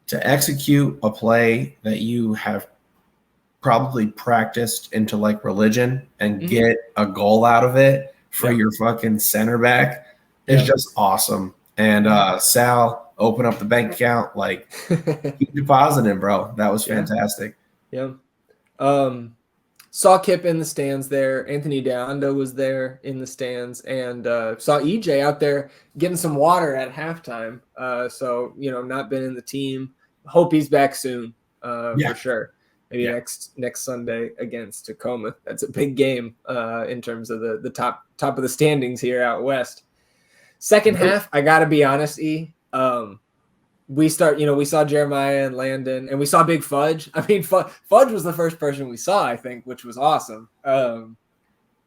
to execute a play that you have probably practiced into like religion and get a goal out of it for your fucking center back is just awesome. And Sal, open up the bank account, like keep depositing, bro. That was fantastic. Yeah. Saw Kip in the stands there. Anthony Deando was there in the stands, and saw EJ out there getting some water at halftime. So, you know, not been in the team. Hope he's back soon for sure. Maybe next Sunday against Tacoma. That's a big game in terms of the top of the standings here out west. Second half, I got to be honest, we saw Jeremiah and Landon, and we saw Big Fudge. I mean, Fudge was the first person we saw, I think, which was awesome.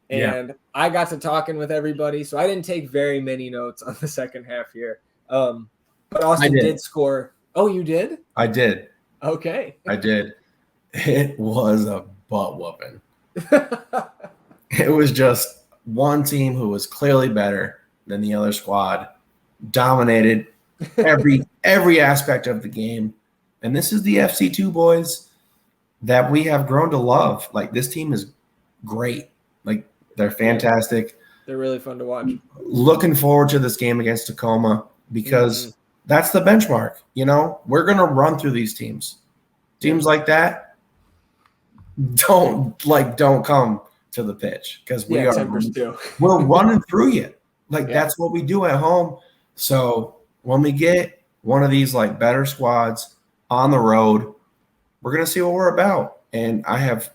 And I got to talking with everybody, so I didn't take very many notes on the second half here. But Austin did score. Oh, you did? I did. Okay. I did. It was a butt whooping. It was just one team who was clearly better than the other squad, dominated every aspect of the game. And this is the FC2 boys that we have grown to love. Like, this team is great. Like, they're fantastic. They're really fun to watch. Looking forward to this game against Tacoma because that's the benchmark. You know, we're going to run through these teams. Teams like that don't come to the pitch because we're running through you. Like, that's what we do at home. So when we get one of these like better squads on the road, we're going to see what we're about. And I have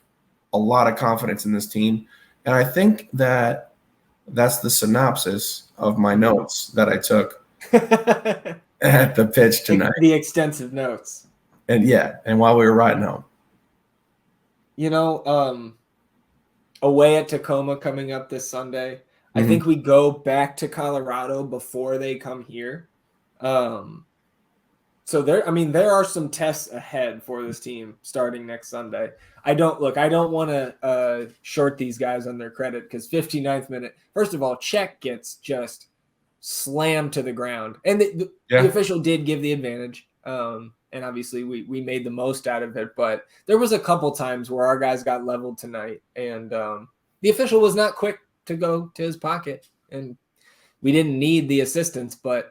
a lot of confidence in this team. And I think that's the synopsis of my notes that I took at the pitch tonight. The extensive notes. And while we were riding home. Away at Tacoma coming up this Sunday. I think we go back to Colorado before they come here. So there are some tests ahead for this team starting next Sunday. I don't want to short these guys on their credit because 59th minute, first of all, Czech gets just slammed to the ground. And the official did give the advantage. And obviously we made the most out of it. But there was a couple times where our guys got leveled tonight. And the official was not quick to go to his pocket. And we didn't need the assistance. But,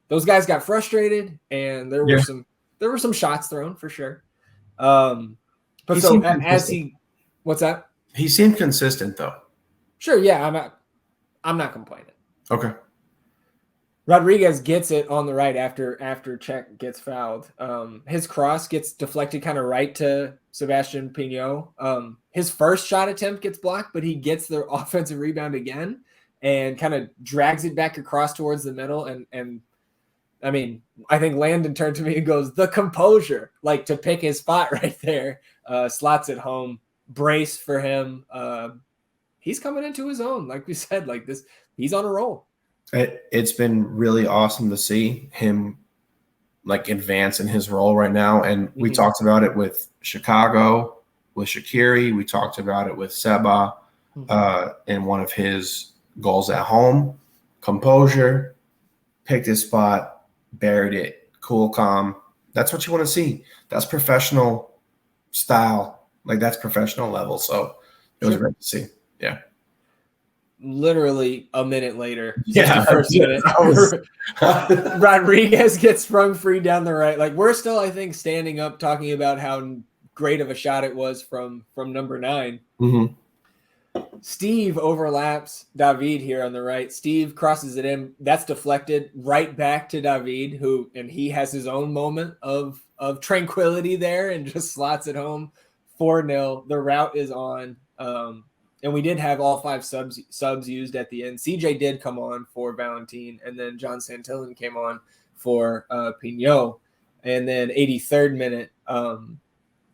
those guys got frustrated, and there were some shots thrown for sure. But so as what's that? He seemed consistent though. Sure, yeah, I'm not complaining. Okay. Rodriguez gets it on the right after Czech gets fouled. His cross gets deflected kind of right to Sebastian Pignot. His first shot attempt gets blocked, but he gets the offensive rebound again and kind of drags it back across towards the middle and I mean, I think Landon turned to me and goes, the composure, like to pick his spot right there, slots it home, brace for him. He's coming into his own. Like we said, like this, he's on a roll. It's been really awesome to see him like advance in his role right now. And we talked about it with Chicago, with Shaqiri. We talked about it with Seba in one of his goals at home. Composure, picked his spot, buried it, cool, calm. That's what you want to see. That's professional style. Like that's professional level. So it was great to see. Yeah. Literally a minute later. Yeah. First minute. Rodriguez gets sprung free down the right. Like we're still, I think, standing up talking about how great of a shot it was from number 9. Mm-hmm. Steve overlaps David here on the right. Steve crosses it in. That's deflected right back to David, and he has his own moment of tranquility there and just slots it home. 4-0. The route is on. And we did have all 5 subs used at the end. CJ did come on for Valentin, and then John Santillan came on for Pignot. And then 83rd minute,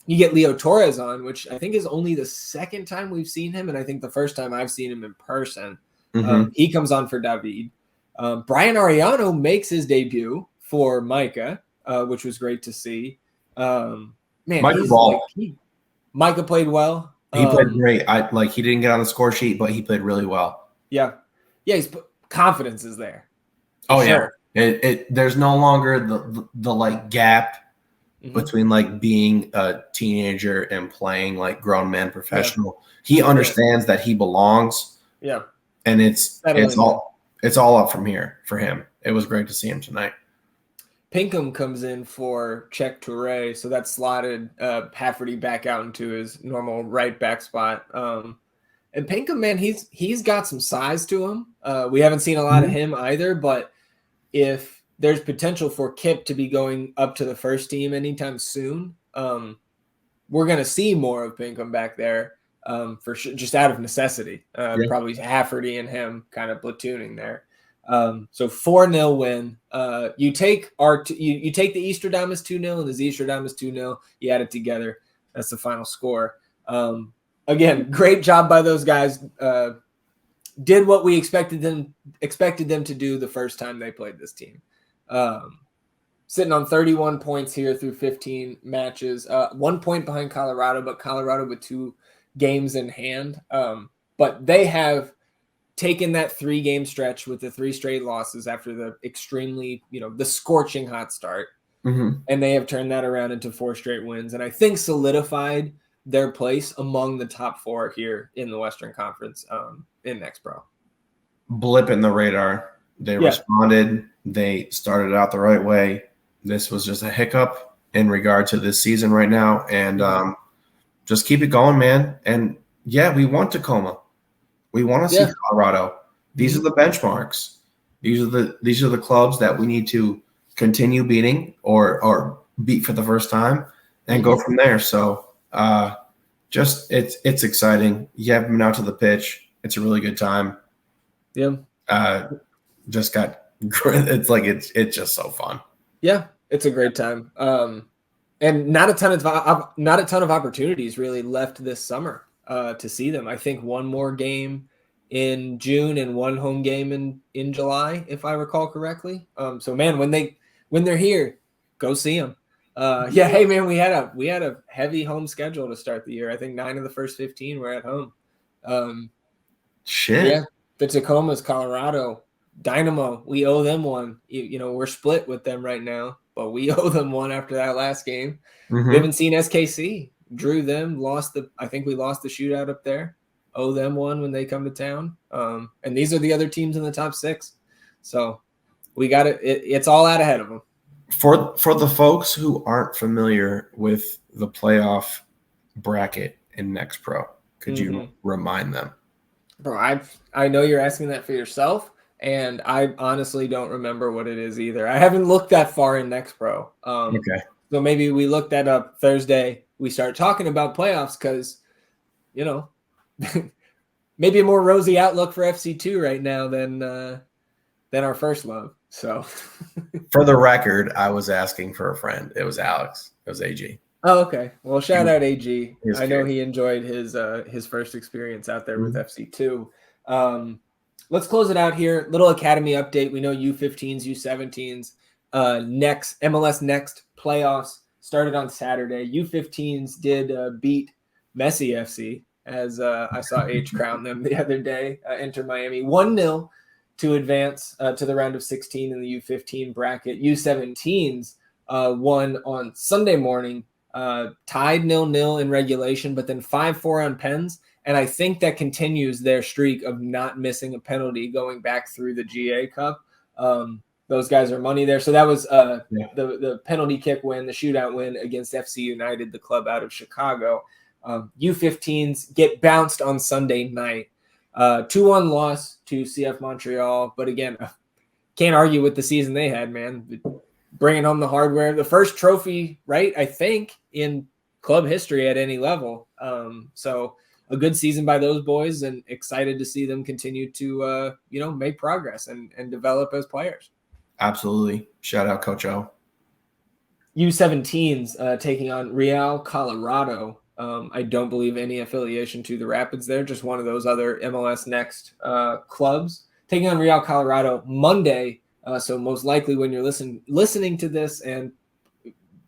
you get Leo Torres on, which I think is only the second time we've seen him, and I think the first time I've seen him in person. He comes on for David. Brian Ariano makes his debut for Micah, which was great to see. Micah played well. He played great. He didn't get on the score sheet, but he played really well. Yeah. His confidence is there. Oh sure. Yeah. There's no longer the like gap between like being a teenager and playing like grown man professional. Yeah. He understands that he belongs. Yeah. And it's all up from here for him. It was great to see him tonight. Pinkham comes in for Czech Toure, so that slotted Hafferty back out into his normal right back spot. And Pinkham, man, he's got some size to him. We haven't seen a lot of him either, but if there's potential for Kip to be going up to the first team anytime soon, we're going to see more of Pinkham back there for sure, just out of necessity. Probably Hafferty and him kind of platooning there. So 4-0 win. You take you take the Easterdamus 2-0 and the Easterdamus 2-0. You add it together. That's the final score. Again, great job by those guys. Did what we expected them to do the first time they played this team. Sitting on 31 points here through 15 matches. 1 point behind Colorado, but Colorado with 2 games in hand. But they have taken that 3-game stretch with the 3 straight losses after the extremely, the scorching hot start. And they have turned that around into 4 straight wins. And I think solidified their place among the top 4 here in the Western Conference in Next Pro. Blip in the radar. They responded. They started out the right way. This was just a hiccup in regard to this season right now. And just keep it going, man. And, we want Tacoma. We want to see Colorado. These are the benchmarks. These are the clubs that we need to continue beating or beat for the first time and go from there. So, Just it's exciting. You haven't been out to the pitch. It's a really good time. Yeah. Just got it's just so fun. Yeah, it's a great time. And not a ton of opportunities really left this summer to see them. I think one more game in June and one home game in July, if I recall correctly. So man, when they're here, go see them. Yeah, hey man, we had a heavy home schedule to start the year. I think 9 of the first 15 were at home. Shit. Yeah, the Tacomas, Colorado, Dynamo. We owe them one. We're split with them right now, but we owe them one after that last game. Mm-hmm. We haven't seen SKC. Drew them. I think we lost the shootout up there. Owe them one when they come to town. And these are the other teams in the top 6. So we got it. It's all out ahead of them. For the folks who aren't familiar with the playoff bracket in Next Pro, could you remind them? Bro, I know you're asking that for yourself, and I honestly don't remember what it is either. I haven't looked that far in Next Pro. Okay. So maybe we look that up Thursday. We start talking about playoffs because, maybe a more rosy outlook for FC2 right now than our first love. So, for the record, I was asking for a friend. It was Alex. It was AG. Oh, okay. Well, shout out AG. I know great. he enjoyed his first experience out there with FC2. Let's close it out here. Little academy update. We know U15s, U17s. Next MLS Next playoffs started on Saturday. U15s did beat Messi FC, as I saw H crown them the other day. Inter Miami 1-0 to advance to the round of 16 in the U15 bracket. U17s won on Sunday morning. Tied 0-0 in regulation, but then 5-4 on pens. And I think that continues their streak of not missing a penalty going back through the GA Cup. Those guys are money there. So that was the penalty kick win, the shootout win against FC United, the club out of Chicago. U15s get bounced on Sunday night. 2-1 loss to CF Montreal. But again, can't argue with the season they had, man. Bringing home the hardware, the first trophy, right? I think in club history at any level. So a good season by those boys, and excited to see them continue to, make progress and develop as players. Absolutely. Shout out Coach O. U17s taking on Real Colorado. I don't believe any affiliation to the Rapids there, just one of those other MLS Next clubs. Taking on Real Colorado Monday. So most likely when you're listening to this, and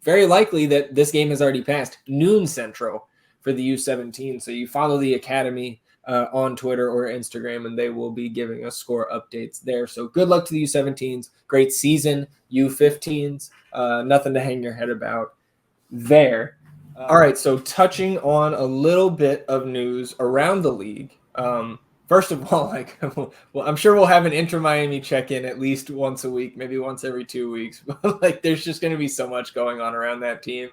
very likely that this game has already passed, noon Central for the U17. So you follow the academy on Twitter or Instagram, and they will be giving us score updates there. So good luck to the U17s. Great season. U15s, nothing to hang your head about there. All right, so touching on a little bit of news around the league. First of all, well, I'm sure we'll have an Inter Miami check-in at least once a week, maybe once every 2 weeks. But there's just going to be so much going on around that team.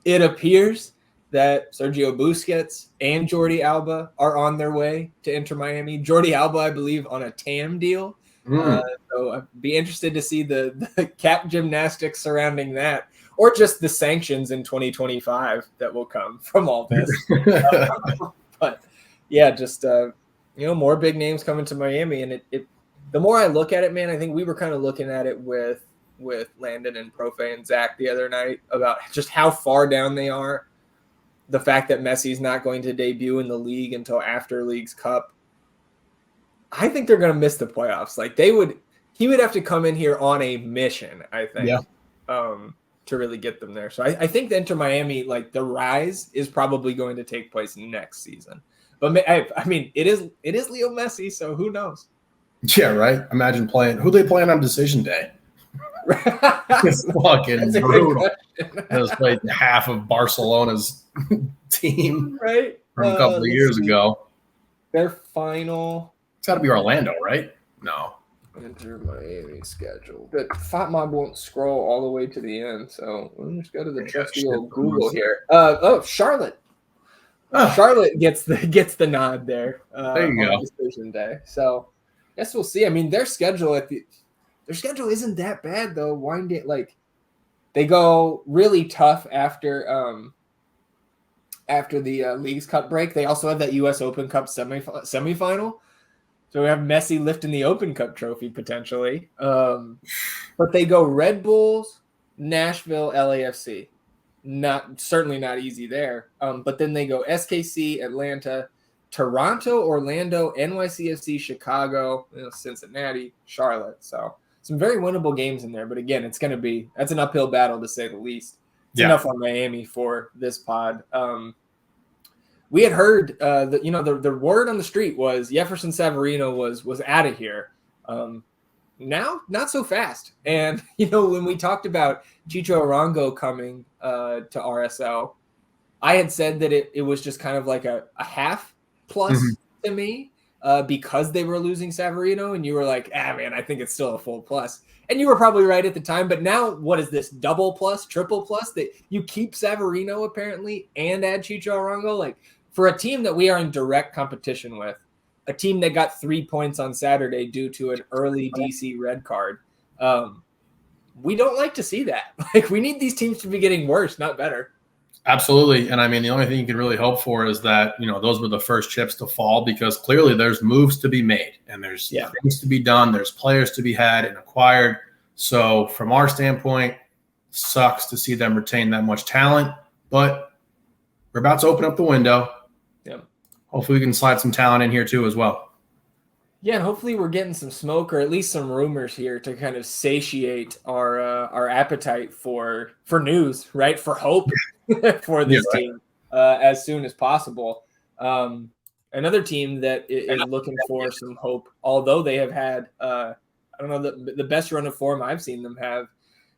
It appears that Sergio Busquets and Jordi Alba are on their way to Inter Miami. Jordi Alba, I believe, on a TAM deal. So I'd be interested to see the cap gymnastics surrounding that, or just the sanctions in 2025 that will come from all this. But yeah, just more big names coming to Miami, and it the more I look at it, man, I think we were kind of looking at it with Landon and Profe and Zach the other night about just how far down they are. The fact that Messi's not going to debut in the league until after League's Cup, I think they're going to miss the playoffs. He would have to come in here on a mission, I think, to really get them there. So I think the Inter Miami, the rise is probably going to take place next season. But I mean, it is Leo Messi, so who knows? Yeah, right. Imagine who they playing on decision day. It's fucking brutal. It was like half of Barcelona's team, right? From a couple of years ago. Their final. It's got to be Orlando, right? No. Inter Miami schedule. The FotMob won't scroll all the way to the end, so we'll just go to the trusty old Google here. Charlotte. Charlotte gets the nod there. There you go. Decision day. So, guess we'll see. I mean, their schedule isn't that bad though. They go really tough after after the Leagues Cup break. They also have that U.S. Open Cup semifinal. So we have Messi lifting the Open Cup trophy potentially. But they go Red Bulls, Nashville, LAFC. Certainly not easy there. But then they go SKC, Atlanta, Toronto, Orlando, NYCFC, Chicago, Cincinnati, Charlotte. So some very winnable games in there. But again, that's an uphill battle to say the least. It's enough on Miami for this pod. We had heard that the word on the street was Jefferson Savarino was out of here. Now, not so fast. And when we talked about Chicho Arango coming to RSL, I had said that it was just kind of like a half plus to me because they were losing Savarino, and you were like, man, I think it's still a full plus. And you were probably right at the time, but now what is this, double plus, triple plus, that you keep Savarino apparently and add Chicho Arango? Like, for a team that we are in direct competition with, a team that got 3 points on Saturday due to an early DC red card, we don't like to see that. Like, we need these teams to be getting worse, not better. Absolutely. And I mean, the only thing you can really hope for is that, those were the first chips to fall, because clearly there's moves to be made and there's things to be done. There's players to be had and acquired. So from our standpoint, sucks to see them retain that much talent, but we're about to open up the window. Yeah. Hopefully we can slide some talent in here too as well. Yeah, and hopefully we're getting some smoke or at least some rumors here to kind of satiate our appetite for news, right? For hope for this team as soon as possible. Another team that is looking for some hope, although they have had, the best run of form I've seen them have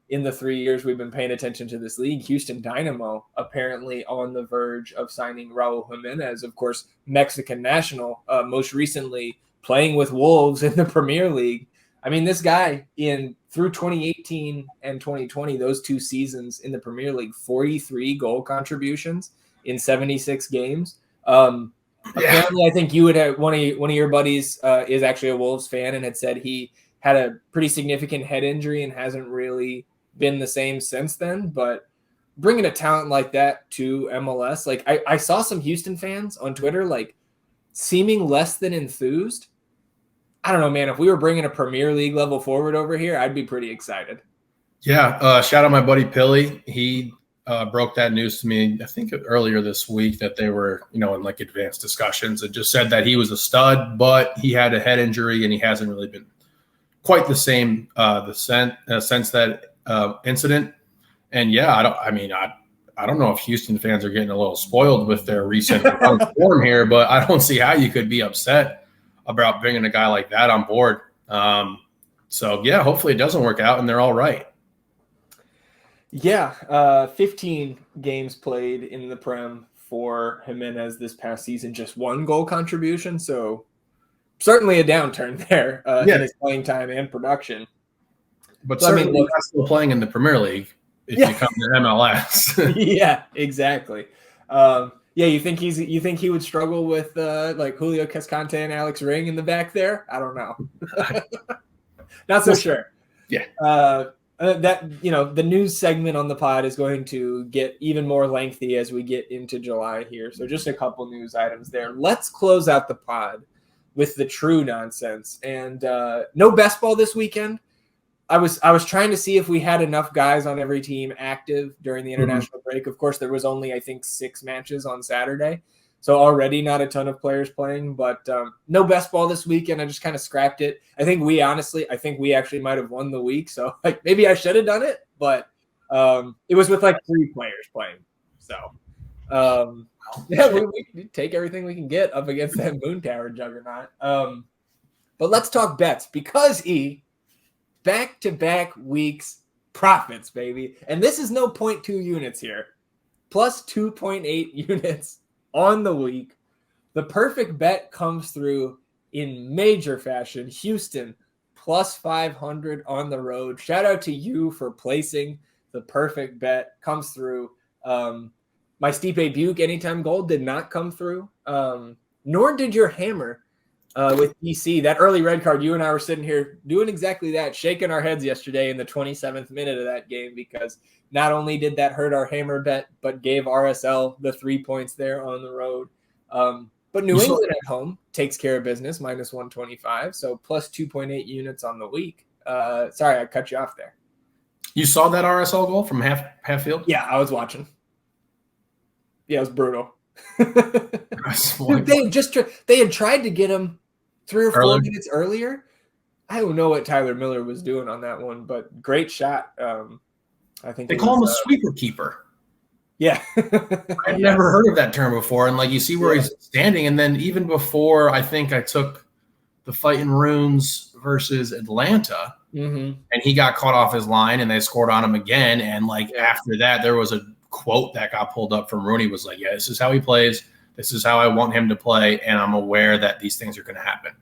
in the 3 years we've been paying attention to this league. Houston Dynamo apparently on the verge of signing Raul Jimenez, of course, Mexican national, most recently playing with Wolves in the Premier League. I mean, this guy through 2018 and 2020, those 2 seasons in the Premier League, 43 goal contributions in 76 games. Apparently, I think you would have one of your buddies is actually a Wolves fan and had said he had a pretty significant head injury and hasn't really been the same since then. But bringing a talent like that to MLS, like I saw some Houston fans on Twitter, like seeming less than enthused. I don't know, man. If we were bringing a Premier League level forward over here, I'd be pretty excited. Yeah. Shout out my buddy Pilly. He broke that news to me, I think earlier this week, that they were, in like advanced discussions, and just said that he was a stud, but he had a head injury and he hasn't really been quite the same since that incident. And yeah, I don't know if Houston fans are getting a little spoiled with their recent form here, but I don't see how you could be upset about bringing a guy like that on board. So yeah, hopefully it doesn't work out and they're all right. Yeah, 15 games played in the Prem for Jimenez this past season, just 1 goal contribution. So certainly a downturn there in his playing time and production. But certainly not still playing in the Premier League if you come to MLS. Yeah, exactly. You think he would struggle with like Julio Cascante and Alex Ring in the back there? I don't know. Not so sure. Yeah. The news segment on the pod is going to get even more lengthy as we get into July here. So just a couple news items there. Let's close out the pod with the true nonsense. And no best ball this weekend. I was trying to see if we had enough guys on every team active during the international break. Of course, there was only, I think, 6 matches on Saturday. So already not a ton of players playing, but no best ball this weekend. I just kind of scrapped it. I think we actually might have won the week. So like maybe I should have done it, but it was with like 3 players playing. So we take everything we can get up against that Moon Tower juggernaut. But let's talk bets because back-to-back weeks profits, baby. And this is no 0.2 units here. Plus 2.8 units on the week. The perfect bet comes through in major fashion. Houston plus 500 on the road. Shout out to you for placing the perfect bet. Comes through. My Stipe Buke anytime goal did not come through. Nor did your hammer with DC. That early red card, you and I were sitting here doing exactly that, shaking our heads yesterday in the 27th minute of that game, because not only did that hurt our hammer bet, but gave RSL the 3 points there on the road. But New England at home takes care of business, minus 125, so plus 2.8 units on the week. Sorry, I cut you off there. You saw that RSL goal from half field? Yeah, I was watching. Yeah, it was brutal. Dude, they had tried to get him 3 or 4 minutes earlier. I don't know what Tyler Miller was doing on that one, but great shot. I think they call him a sweeper keeper. Yeah. I've never heard of that term before. And like you see where he's standing. And then even before, I think I took the Fighting Runes versus Atlanta, and he got caught off his line and they scored on him again. And like after that, there was a quote that got pulled up from Rooney, was like, yeah, this is how he plays. This is how I want him to play. And I'm aware that these things are going to happen.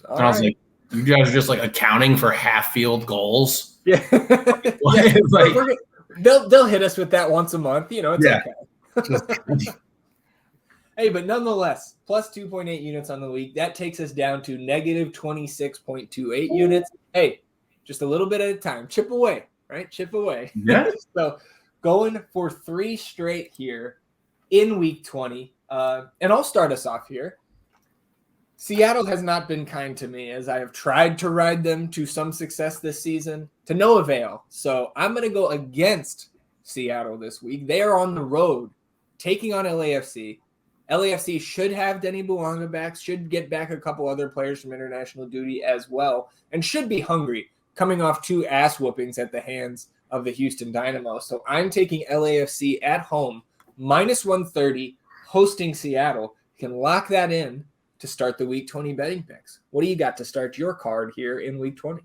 And I was like, you guys are just like accounting for half field goals. Yeah. Like, they'll hit us with that once a month. You know, it's okay. Hey, but nonetheless, plus 2.8 units on the week. That takes us down to negative 26.28 units. Hey, just a little bit at a time. Chip away, right? Chip away. Yeah. So going for 3 straight here in week 20. And I'll start us off here. Seattle has not been kind to me as I have tried to ride them to some success this season, to no avail. So I'm going to go against Seattle this week. They are on the road taking on LAFC. LAFC should have Denny Bouanga back, should get back a couple other players from international duty as well, and should be hungry, coming off 2 ass whoopings at the hands of the Houston Dynamo. So I'm taking LAFC at home, minus 130, hosting Seattle. You can lock that in to start the week 20 betting picks. What do you got to start your card here in week 20?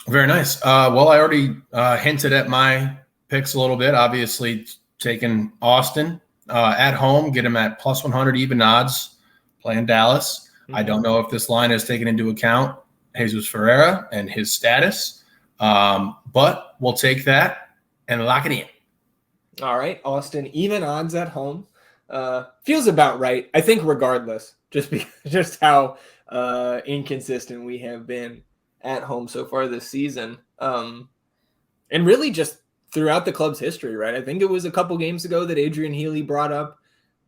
Very nice. Well, I already hinted at my picks a little bit. Obviously, taking Austin at home, get him at plus 100 even odds, playing Dallas. I don't know if this line has taken into account Jesus Ferreira and his status, but we'll take that and lock it in. All right, Austin, even odds at home. Feels about right, I think, regardless. Just how inconsistent we have been at home so far this season. And really just throughout the club's history, right? I think it was a couple games ago that Adrian Healy brought up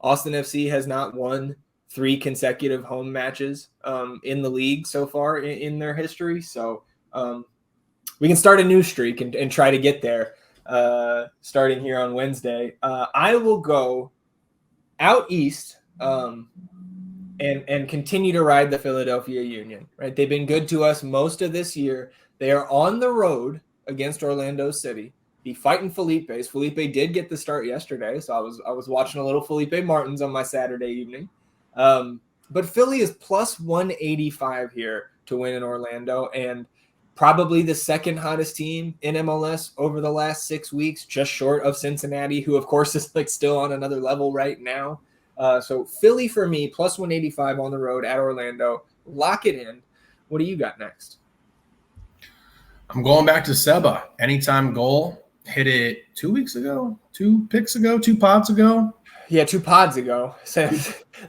Austin FC has not won 3 consecutive home matches in the league so far in their history. So we can start a new streak and try to get there starting here on Wednesday. I will go out east and continue to ride the Philadelphia Union, right? They've been good to us most of this year. They are on the road against Orlando City. The fighting Felipe's. Felipe did get the start yesterday, so I was watching a little Felipe Martins on my Saturday evening. But Philly is plus 185 here to win in Orlando, and probably the second hottest team in MLS over the last 6 weeks, just short of Cincinnati, who of course is like still on another level right now. So Philly for me, plus 185 on the road at Orlando. Lock it in. What do you got next? I'm going back to Seba. Anytime goal. Hit it 2 weeks ago, 2 picks ago, 2 pods ago. Yeah, 2 pods ago. So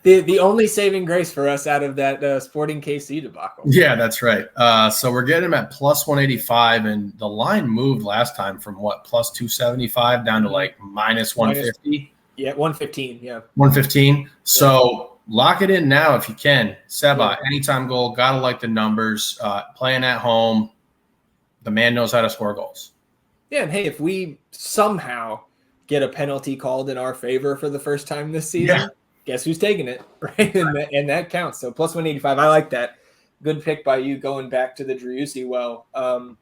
the only saving grace for us out of that Sporting KC debacle. Yeah, that's right. So we're getting him at plus 185, and the line moved last time from what, plus 275 down to like minus 150. Yeah, 115. Yeah, 115. So lock it in now if you can. Seba, anytime goal. Gotta like the numbers. Playing at home, the man knows how to score goals. Yeah, and hey, if we somehow get a penalty called in our favor for the first time this season, guess who's taking it, right? And that counts. So plus 185, I like that. Good pick by you going back to the Driussi well. I'm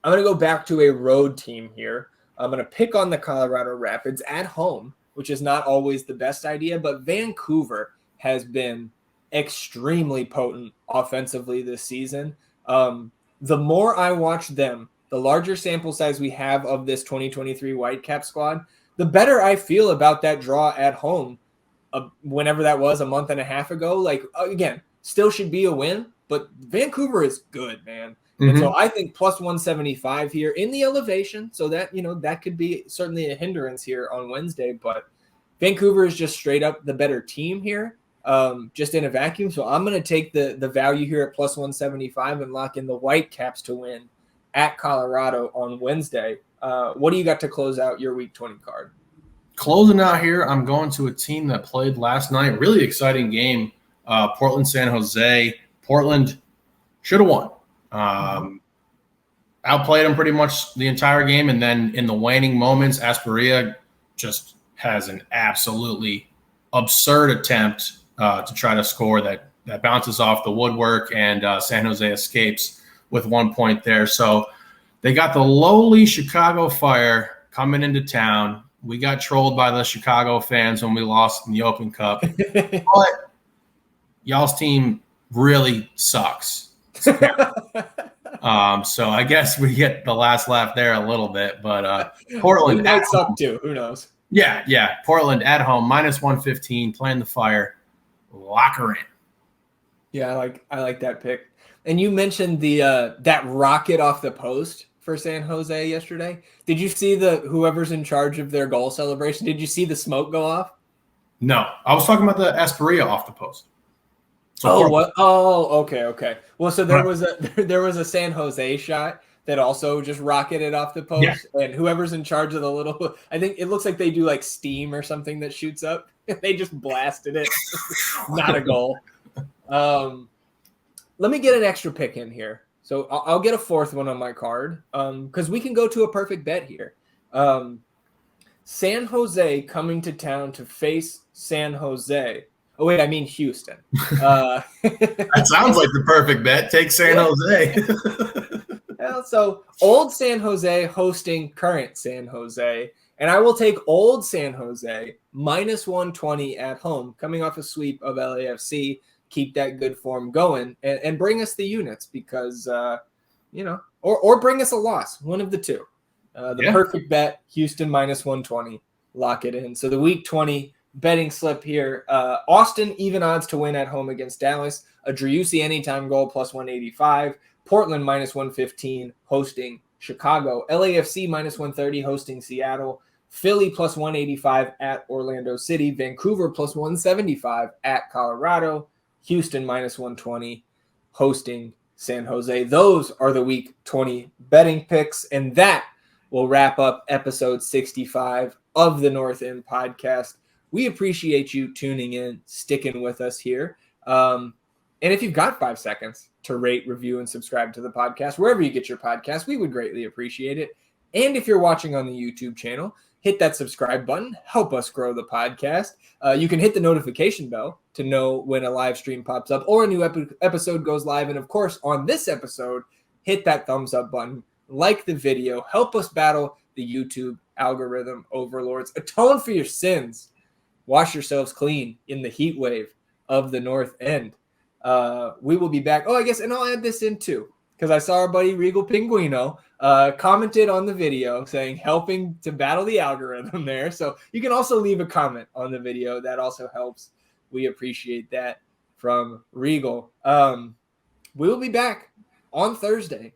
going to go back to a road team here. I'm going to pick on the Colorado Rapids at home, which is not always the best idea, but Vancouver has been extremely potent offensively this season. The more I watch them, the larger sample size we have of this 2023 Whitecap squad, the better I feel about that draw at home whenever that was a month and a half ago. Like, again, still should be a win, but Vancouver is good, man. And so I think plus 175 here in the elevation. So that, that could be certainly a hindrance here on Wednesday, but Vancouver is just straight up the better team here. just in a vacuum. So I'm going to take the value here at plus 175 and lock in the Whitecaps to win at Colorado on Wednesday. What do you got to close out your Week 20 card? Closing out here, I'm going to a team that played last night. Really exciting game. Portland, San Jose. Portland should have won. Outplayed them pretty much the entire game. And then in the waning moments, Asprilla just has an absolutely absurd attempt to try to score that bounces off the woodwork, and San Jose escapes with 1 point there. So they got the lowly Chicago Fire coming into town. We got trolled by the Chicago fans when we lost in the Open Cup. But y'all's team really sucks. So I guess we get the last laugh there a little bit. But Portland we might suck too. Who knows? Yeah. Portland at home, minus 115, playing the Fire. Lock her in. Yeah, I like that pick. And you mentioned the that rocket off the post for San Jose yesterday. Did you see whoever's in charge of their goal celebration? Did you see the smoke go off? No, I was talking about the Asprilla off the post. So what? Oh, okay. Well, so there was a San Jose shot that also just rocketed off the post, and whoever's in charge of the little, I think it looks like they do like steam or something that shoots up. They just blasted it. Not a goal. Let me get an extra pick in here. So I'll get a fourth one on my card because we can go to a perfect bet here. San Jose coming to town to face San Jose. Oh, wait, I mean Houston. That sounds like the perfect bet. Take San Jose. Well, so old San Jose hosting current San Jose. And I will take old San Jose minus 120 at home, coming off a sweep of LAFC. Keep that good form going and bring us the units because, or bring us a loss, one of the two. Perfect bet, Houston minus 120, lock it in. So the Week 20 betting slip here, Austin even odds to win at home against Dallas, a Driussi anytime goal plus 185, Portland minus 115 hosting Chicago, LAFC minus 130 hosting Seattle, Philly plus 185 at Orlando City, Vancouver plus 175 at Colorado, Houston minus 120 hosting San Jose. Those are the Week 20 betting picks, and that will wrap up episode 65 of the North End podcast. We appreciate you tuning in, sticking with us here. And if you've got 5 seconds to rate, review, and subscribe to the podcast, wherever you get your podcast, we would greatly appreciate it. And if you're watching on the YouTube channel, hit that subscribe button. Help us grow the podcast. You can hit the notification bell to know when a live stream pops up or a new episode goes live. And, of course, on this episode, hit that thumbs up button. Like the video. Help us battle the YouTube algorithm overlords. Atone for your sins. Wash yourselves clean in the heat wave of the North End. We will be back. Oh, I guess, and I'll add this in too, because I saw our buddy Regal Pinguino commented on the video saying helping to battle the algorithm there. So you can also leave a comment on the video. That also helps. We appreciate that from Regal. We will be back on Thursday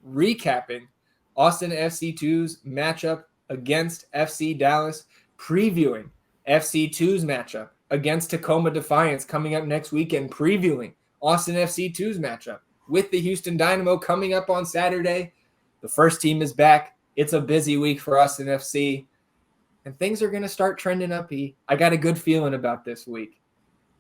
recapping Austin FC2's matchup against FC Dallas, previewing FC2's matchup against Tacoma Defiance coming up next weekend, previewing Austin FC2's matchup with the Houston Dynamo coming up on Saturday. The first team is back. It's a busy week for Austin FC, and things are going to start trending up. I got a good feeling about this week.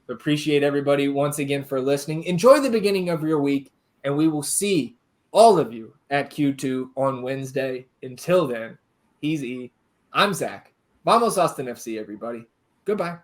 Appreciate everybody once again for listening. Enjoy the beginning of your week, and we will see all of you at Q2 on Wednesday. Until then, he's E. I'm Zach. Vamos Austin FC, everybody. Goodbye.